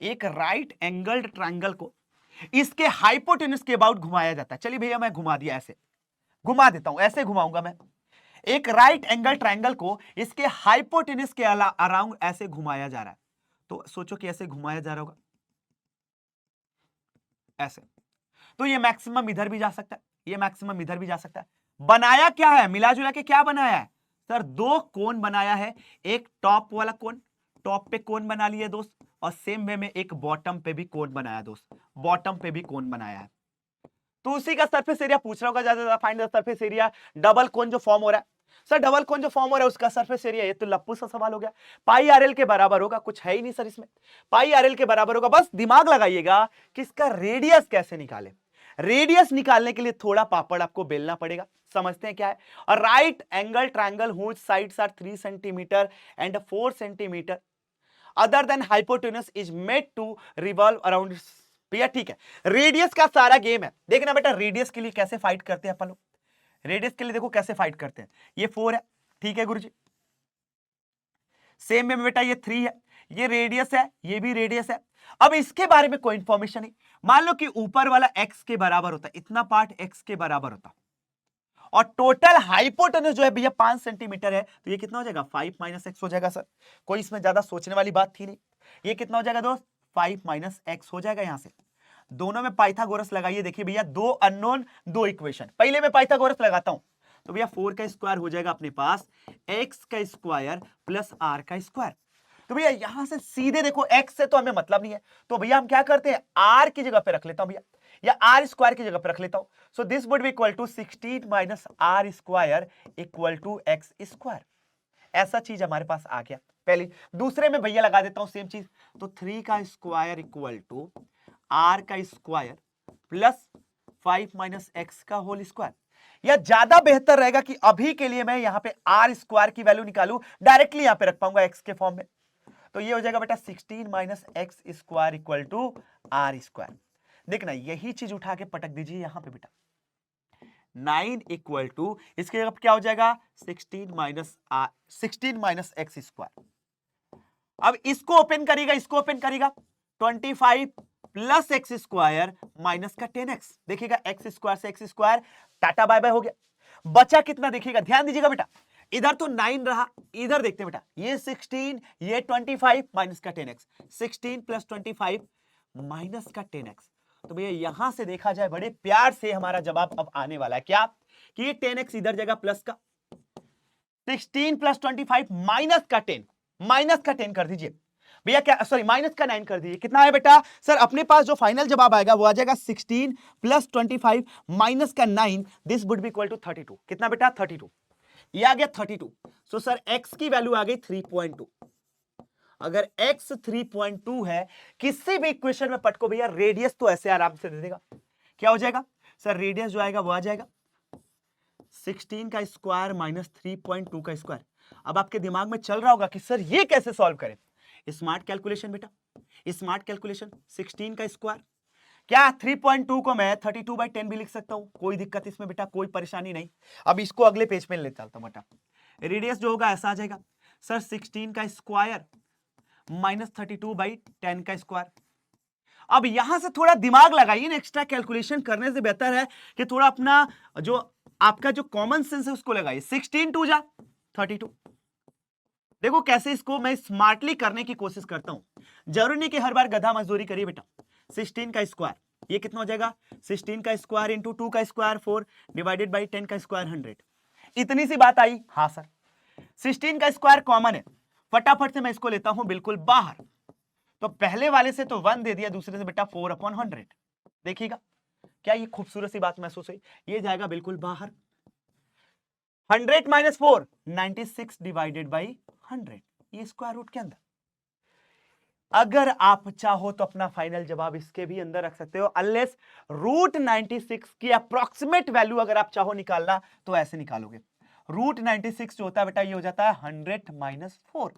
एक राइट एंगल्ड ट्रायंगल को इसके हाइपोटेन्यूज के अबाउट घुमाया जाता है। चलिए भैया मैं घुमा दिया, ऐसे घुमा देता हूं, ऐसे घुमाऊंगा मैं। एक राइट एंगल ट्रायंगल को इसके हाइपोटेन्यूज के अराउंड ऐसे घुमाया जा रहा है, तो सोचो कि ऐसे घुमाया जा रहा होगा ऐसे, तो ये मैक्सिमम इधर भी जा सकता है, ये मैक्सिमम इधर भी जा सकता है। बनाया क्या है, मिला जुला के क्या बनाया है सर, दो कोन बनाया है, एक टॉप वाला कोन, टॉप पे कोन बना लिया दोस्त, और सेम वे में एक बॉटम पे भी कोन बनाया दोस्त, बॉटम पे भी कोन बनाया है। तो उसी का सरफेस एरिया पूछ रहा होगा ज्यादा, find the surface area, double cone जो फॉर्म हो रहा है सर, डबल कोन जो फॉर्म हो रहा है उसका सरफेस एरिया, ये तो लप्पू सा सवाल हो गया। पाई आर एल के बराबर होगा, कुछ है ही नहीं सर इसमें, पाई आर एल के बराबर होगा। बस दिमाग लगाइएगा कि इसका रेडियस कैसे निकाले, रेडियस निकालने के लिए थोड़ा पापड़ आपको बेलना पड़ेगा। समझते हैं क्या है, और right angle triangle whose sides are 3 centimetre and 4 centimetre other than hypotenuse is made to revolve around. भैया ठीक है, रेडियस का सारा गेम है, देखना बेटा रेडियस के लिए कैसे फाइट करते हैं अपन लोग, रेडियस के लिए देखो कैसे फाइट करते हैं। ये 4 है, ठीक है गुरुजी, सेम में बेटा ये 3 है, ये रेडियस है, ये भी रेडियस है। अब इसके बारे में कोई इंफॉर्मेशन नहीं, मान लो कि ऊपर वाला x के बराबर होता है, इतना पार्ट x के बराबर होता, और टोटल हाइपोटेन्यूज जो है भैया 5 सेंटीमीटर है, तो ये कितना हो जाएगा 5 - x हो जाएगा सर, कोई इसमें ज्यादा सोचने वाली बात थी नहीं। ये कितना हो जाएगा दोस्त 5 - x हो जाएगा। यहां से दोनों में पाइथागोरस लगाइए, देखिए भैया दो अननोन दो इक्वेशन, पहले मैं पाइथागोरस लगाता हूं, तो भैया 4 का स्क्वायर हो जाएगा अपने पास x का स्क्वायर प्लस r का स्क्वायर। तो भैया यहां से सीधे देखो x से तो हमें मतलब नहीं है, तो भैया हम क्या करते हैं r की जगह पे रख लेता हूं भैया, या r स्क्वायर की जगह पे रख लेता हूं। So this would be equal to 16 minus r square equal to x square. ऐसा चीज हमारे पास आ गया पहले। दूसरे में भैया लगा देता हूं सेम चीज, तो 3 का स्क्वायर इक्वल टू r का स्क्वायर प्लस 5 - x का होल स्क्वायर। या ज्यादा बेहतर रहेगा कि अभी के लिए मैं यहां पे r स्क्वायर की वैल्यू निकालूं, डायरेक्टली यहां पे रख पाऊंगा x के फॉर्म में, तो ये हो जाएगा बेटा 16 - x square equal to r square. देखना यही चीज उठा के पटक दीजिए यहां पे बेटा, 9 इक्वल टू इसके जगह क्या हो जाएगा 16 - x स्क्वायर। अब इसको ओपन करेगा, इसको ओपन करेगा, 25 प्लस एक्स स्क्वायर माइनस का 10x, देखिएगा एक्स स्क्वायर से एक्स स्क्वायर टाटा बाय बाय हो गया, बचा कितना देखिएगा, ध्यान दीजिएगा बेटा, इधर तो 9 रहा, इधर देखते हैं बेटा, ये 16 ये 25 माइनस का 10x, 16 प्लस 25 माइनस का 10x। तो भैया यहां से देखा जाए बड़े प्यार से हमारा जवाब अब आने वाला है क्या, कि ये 10x इधर जगह प्लस का, 16 प्लस 25 माइनस का 10 कर दीजिए भैया, क्या सॉरी माइनस का 9 कर दीजिए, कितना है बेटा सर, अपने पास जो फाइनल जवाब आएगा वो आ जाएगा 16 प्लस 25 माइनस का 9, this would be equal to 32। कितना बेटा 32, ये आ गया 32। सो सर x की वैल्यू आ गई 3.2। अगर x 3.2 है, किसी भी इक्वेशन में पटको भैया, रेडियस तो ऐसे आराम से दे देगा, क्या हो जाएगा सर, रेडियस जो आएगा वो आ जाएगा 16 का स्क्वायर माइनस 3.2 का स्क्वायर। अब आपके दिमाग में चल रहा होगा कि सर ये कैसे सॉल्व करें, स्मार्ट कैलकुलेशन बेटा, स्मार्ट कैलकुलेशन, 16 का स्क्वायर, क्या 3.2 को मैं 32/10 भी लिख सकता हूं, कोई दिक्कत इसमें बेटा, कोई परेशानी नहीं। अब इसको अगले पेज पे ले चलता हूं बेटा, रेडियस जो होगा ऐसा आ जाएगा सर 16 का स्क्वायर माइनस 32/10 का स्क्वायर। अब यहां से थोड़ा दिमाग लगाइए ना, एक्स्ट्रा कैलकुलेशन करने से बेहतर है कि थोड़ा अपना जो आपका जो कॉमन सेंस है उसको लगाइए। 16 2 जा 32। देखो कैसे इसको मैं स्मार्टली करने की कोशिश करता हूं, जरूरी नहीं कि हर बार गधा मजदूरी करिए बेटा। 16 का स्क्वायर ये कितना हो जाएगा, 16 का स्क्वायर इंटू 2 का स्क्वायर 4 डिवाइडेड बाई 10 का स्क्वायर 100। इतनी सी बात आई? हाँ सर। 16 का स्क्वायर कॉमन है, फटाफट से मैं इसको लेता हूं बिल्कुल बाहर। तो पहले वाले से तो 1 दे दिया, दूसरे से बेटा 4/100। देखिएगा क्या ये खूबसूरत सी बात महसूस हुई? ये जाएगा बिल्कुल बाहर। 100 माइनस 4 96 डिवाइडेड बाई 100, ये स्क्वायर रूट के अंदर। अगर आप चाहो तो अपना फाइनल जवाब इसके भी अंदर रख सकते हो, अनलेस रूट 96 की अप्रोक्सीमेट वैल्यू अगर आप चाहो निकालना तो ऐसे निकालोगे। रूट 96 जो होता है बेटा ये हो जाता है 100 माइनस 4,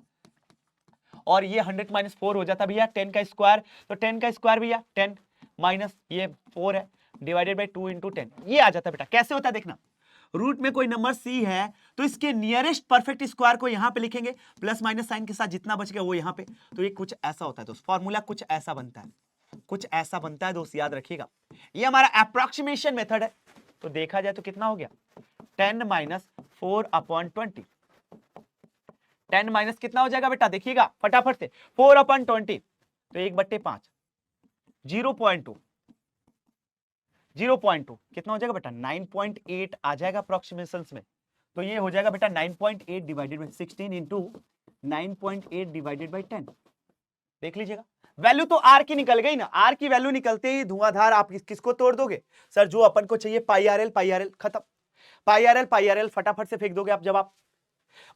और ये 100 माइनस 4 हो जाता भैया 10 का स्क्वायर। तो 10 का स्क्वायर भैया 10 माइनस ये 4 है डिवाइडेड बाई 2 इंटू 10, ये आ जाता है बेटा। कैसे होता है देखना, रूट में कोई नंबर सी है तो इसके नियरेस्ट परफेक्ट स्क्वायर को यहां पे लिखेंगे, प्लस माइनस साइन के साथ जितना बच गया वो यहां पे। तो ये कुछ ऐसा होता है दोस्त, फॉर्मूला कुछ ऐसा बनता है, कुछ ऐसा बनता है दोस्त, याद रखिएगा। ये हमारा अप्रोक्सीमेशन मेथड है। तो देखा जाए तो कितना हो गया 10 माइनस 4/20। 10 माइनस कितना हो जाएगा बेटा, देखिएगा फटाफट से, 4/20 तो 1/5 0.2 0.2 कितना हो जाएगा बेटा 9.8 आ जाएगा अप्रोक्सीमेशंस में। तो ये हो जाएगा बेटा 9.8 divided by 16 into 9.8 divided by 10। देख लीजिएगा वैल्यू तो आर की निकल गई ना। आर की वैल्यू निकलते ही धुआंधार आप किसको तोड़ दोगे सर, जो अपन को चाहिए पाई आर एल खत्म, पाई आर एल फटाफट से फेंक दोगे आप जवाब।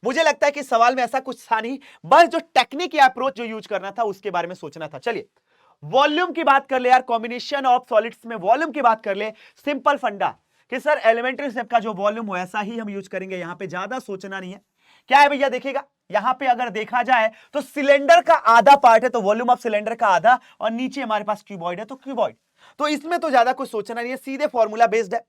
मुझे लगता है कि सवाल में ऐसा कुछ था नहीं, बस जो टेक्निक या अप्रोच जो यूज करना था उसके बारे में सोचना था। चलिए वॉल्यूम की बात कर ले यार, कॉम्बिनेशन ऑफ सॉलिड्स में वॉल्यूम की बात कर ले। सिंपल फंडा कि सर एलिमेंट्री स्टेप का जो वॉल्यूम हो ऐसा ही हम यूज करेंगे, यहां पे ज्यादा सोचना नहीं है। क्या है भैया देखिएगा, यहां पे अगर देखा जाए तो सिलेंडर का आधा पार्ट है तो वॉल्यूम ऑफ सिलेंडर का आधा, और नीचे हमारे पास क्यूबॉइड है तो क्यूबॉइड। तो इसमें तो ज्यादा कुछ सोचना नहीं है, सीधे फॉर्मूला बेस्ड है।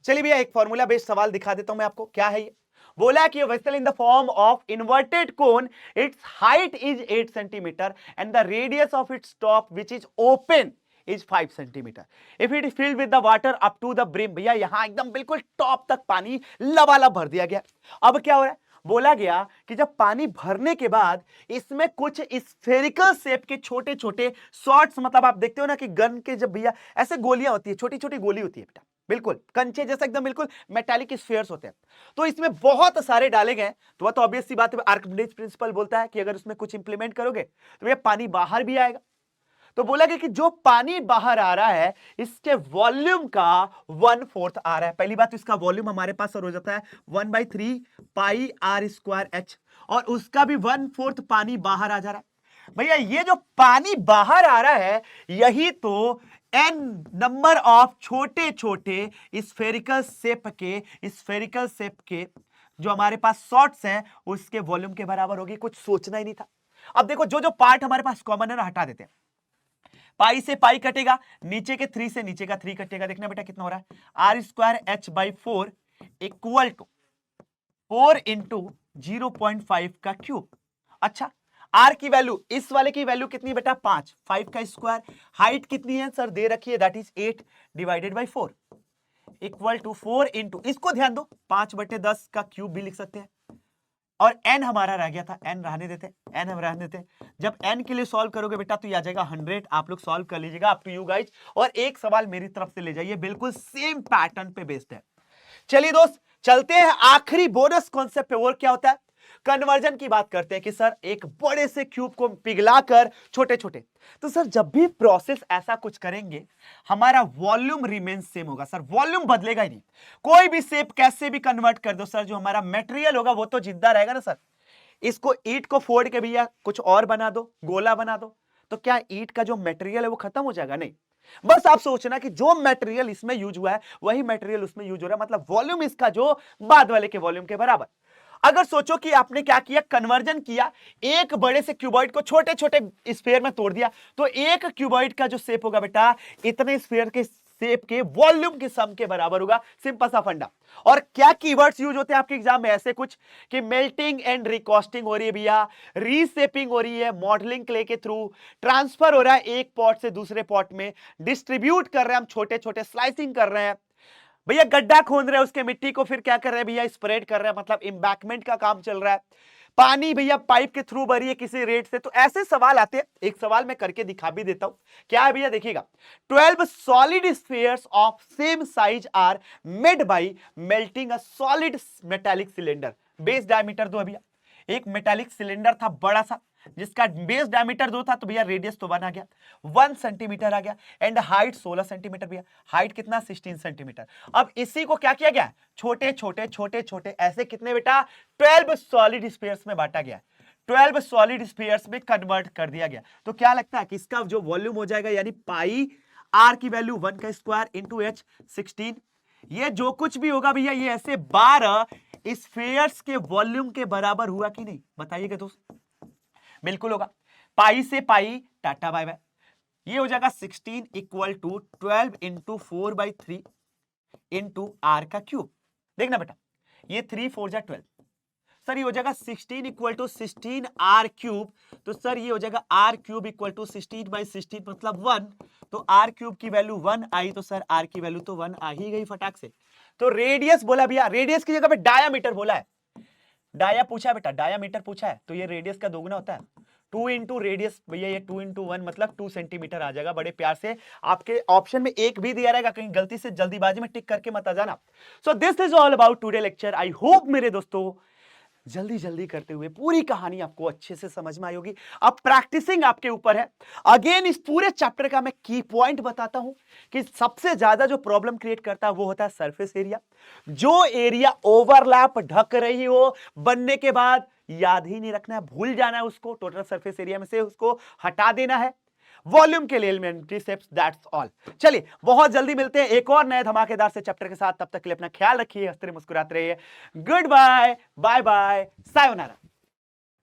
चलिए भैया एक फॉर्मूला बेस्ड सवाल दिखा देता हूं मैं आपको। क्या है ये, बोला कि vessel in the form of inverted cone, its height is 8 centimetre and the radius of its top which is open is 5 centimetre. If it is filled with the water up to the brim, भैया यहां एकदम बिल्कुल top तक पानी लबालब भर दिया गया। अब क्या हो रहा है, बोला गया कि जब पानी भरने के बाद इसमें कुछ स्फेरिकल शेप के छोटे छोटे शॉट्स, मतलब आप देखते हो ना कि गन के जब भैया ऐसे गोलियां होती है, छोटी छोटी गोली होती है बेटा, बिल्कुल कंचे जैसा एकदम बिल्कुल मेटालिक स्फीयर्स होते हैं। तो इसमें बहुत सारे डाले गए, तो वह तो ऑब्वियस सी बात है, आर्किमिडीज प्रिंसिपल बोलता है कि अगर उसमें कुछ इंप्लीमेंट करोगे तो भैया पानी बाहर भी आएगा। तो बोला गया कि जो पानी बाहर आ रहा है इसके वॉल्यूम का 1/4 आ रहा है। पहली बात तो इसका वॉल्यूम हमारे पास हो जाता है 1/3 पाई आर स्क्वायर एच, और उसका भी 1/4 पानी बाहर आ जा रहा है। भैया ये जो पानी बाहर आ रहा है यही तो n नंबर ऑफ छोटे छोटे स्फेरिकल शेप के जो हमारे पास शॉट्स हैं उसके वॉल्यूम के बराबर होगी। कुछ सोचना ही नहीं था। अब देखो जो जो पार्ट हमारे पास कॉमन है ना हटा देते हैं। पाई से पाई कटेगा, नीचे के 3 से नीचे का 3 कटेगा। देखना बेटा कितना हो रहा है, r square h by 4 equal to 4 into 0.5 का क्यूब। अच्छा आर की वैल्यू, इस वाले की वैल्यू कितनी बेटा 5, 5 का स्क्वायर, हाइट कितनी है सर दे रखी है that is 8 divided by 4 equal to 4 into, इसको ध्यान दो 5/10 का क्यूब भी लिख सकते हैं, और n हमारा रह गया था, n रहने देते, n हम रहने देते। जब n के लिए सॉल्व करोगे बेटा तो ये आ जाएगा 100। आप लोग सॉल्व कर लीजिएगा, अप टू यू गाइज। और एक सवाल मेरी तरफ से ले जाइए, बिल्कुल सेम पैटर्न पे बेस्ड है। चलिए दोस्त चलते हैं आखिरी बोनस कॉन्सेप्ट पे। और क्या होता है, कन्वर्जन की बात करते हैं कि सर एक बड़े से क्यूब को पिघलाकर छोटे छोटे, तो सर जब भी प्रोसेस ऐसा कुछ करेंगे हमारा वॉल्यूम रिमेन सेम होगा सर, वॉल्यूम बदलेगा ही नहीं। कोई भी शेप कैसे भी कन्वर्ट कर दो सर, जो हमारा मटेरियल होगा वो तो जिंदा रहेगा ना सर। इसको ईंट को फोड़ के भैया कुछ और बना दो, गोला बना दो, तो क्या ईंट का जो मटेरियल है वो खत्म हो जाएगा? नहीं, बस आप सोचना कि जो मटेरियल इसमें यूज हुआ है वही मटेरियल उसमें यूज हो रहा है, मतलब वॉल्यूम इसका जो बाद वाले के वॉल्यूम के बराबर। अगर सोचो कि आपने क्या किया, कन्वर्जन किया, एक बड़े से क्यूबॉइड को छोटे छोटे स्फीयर में तोड़ दिया, तो एक क्यूबॉइड का जो शेप होगा बेटा इतने स्फीयर के शेप के वॉल्यूम के सम के बराबर होगा। सिंपल सा फंडा। और क्या कीवर्ड्स यूज होते हैं आपके एग्जाम में? ऐसे कुछ कि मेल्टिंग एंड रिकॉस्टिंग हो रही है भैया, रीशेपिंग हो रही है मॉडलिंग क्ले के थ्रू, ट्रांसफर हो रहा है एक पॉट से दूसरे पॉट में, डिस्ट्रीब्यूट कर रहे हैं हम, छोटे छोटे स्लाइसिंग कर रहे हैं भैया, गड्ढा खोद रहे हैं उसके मिट्टी को, फिर क्या कर रहे हैं भैया, स्प्रेड कर रहे हैं, मतलब इंबैकमेंट का काम चल रहा है, पानी भैया पाइप के थ्रू भरी है किसी रेट से। तो ऐसे सवाल आते हैं। एक सवाल मैं करके दिखा भी देता हूं, क्या है भैया, देखिएगा। 12 solid spheres of same size are made by melting a solid metallic cylinder. Base diameter दो भैया, एक मेटालिक सिलेंडर था बड़ा सा जिसका बेस डायमीटर 2 था, तो भैया रेडियस तो 1 आ गया, 1 सेंटीमीटर आ गया, एंड हाइट 16 सेंटीमीटर भैया, हाइट कितना 16 सेंटीमीटर। अब इसी को क्या किया गया, छोटे छोटे छोटे छोटे ऐसे कितने बेटा 12 सॉलिड स्फीयर्स में बांटा गया, 12 सॉलिड स्फीयर्स में कन्वर्ट कर दिया गया। तो क्या लगता है कि इसका जो वॉल्यूम हो जाएगा, यानी पाई आर की वैल्यू 1 का स्क्वायर इंटू एच 16। ये जो कुछ भी होगा भैया, ये ऐसे 12 स्फीयर्स के वॉल्यूम के बराबर हुआ कि नहीं, बताइएगा दोस्त। बिल्कुल होगा। पाई से पाई टाटा बाय बाय, ये हो जाएगा 16 equal to 12 into 4/3 into r का क्यूब। देखना बेटा, ये 3 4 जा 12, सर ये हो जाएगा 16 इक्वल टू 16 आर क्यूब। तो सर ये हो जाएगा आर क्यूब इक्वल टू 16/16 मतलब 1। तो आर क्यूब की वैल्यू 1 आई, तो सर आर की वैल्यू तो 1 आ ही गई फटाक से। तो रेडियस बोला भैया, रेडियस की जगह पे डायामीटर बोला है, डाया पूछा है बेटा, डायामीटर पूछा है, तो ये रेडियस का दोगुना होता है। 2 इंटू रेडियस भैया, ये 2 इंटू 1 मतलब 2 सेंटीमीटर आ जाएगा। बड़े प्यार से आपके ऑप्शन में एक भी दिया रहेगा, कहीं गलती से जल्दीबाजी में टिक करके मत आ जाना। So this is all about today lecture. I hope मेरे दोस्तों जल्दी जल्दी करते हुए पूरी कहानी आपको अच्छे से समझ में आई होगी। अब प्रैक्टिसिंग आपके ऊपर है। अगेन इस पूरे चैप्टर का मैं की पॉइंट बताता हूं कि सबसे ज्यादा जो प्रॉब्लम क्रिएट करता है वो होता है सरफेस एरिया। जो एरिया ओवरलैप ढक रही हो बनने के बाद, याद ही नहीं रखना है, भूल जाना है उसको, टोटल सरफेस एरिया में से उसको हटा देना है। वॉल्यूम के लिए एलिमेंट्री स्टेप्स, दैट्स ऑल। चलिए बहुत जल्दी मिलते हैं एक और नए धमाकेदार से चैप्टर के साथ। तब तक के लिए अपना ख्याल रखिए, हंसते मुस्कुराते रहिए। Good bye, bye bye, sayonara.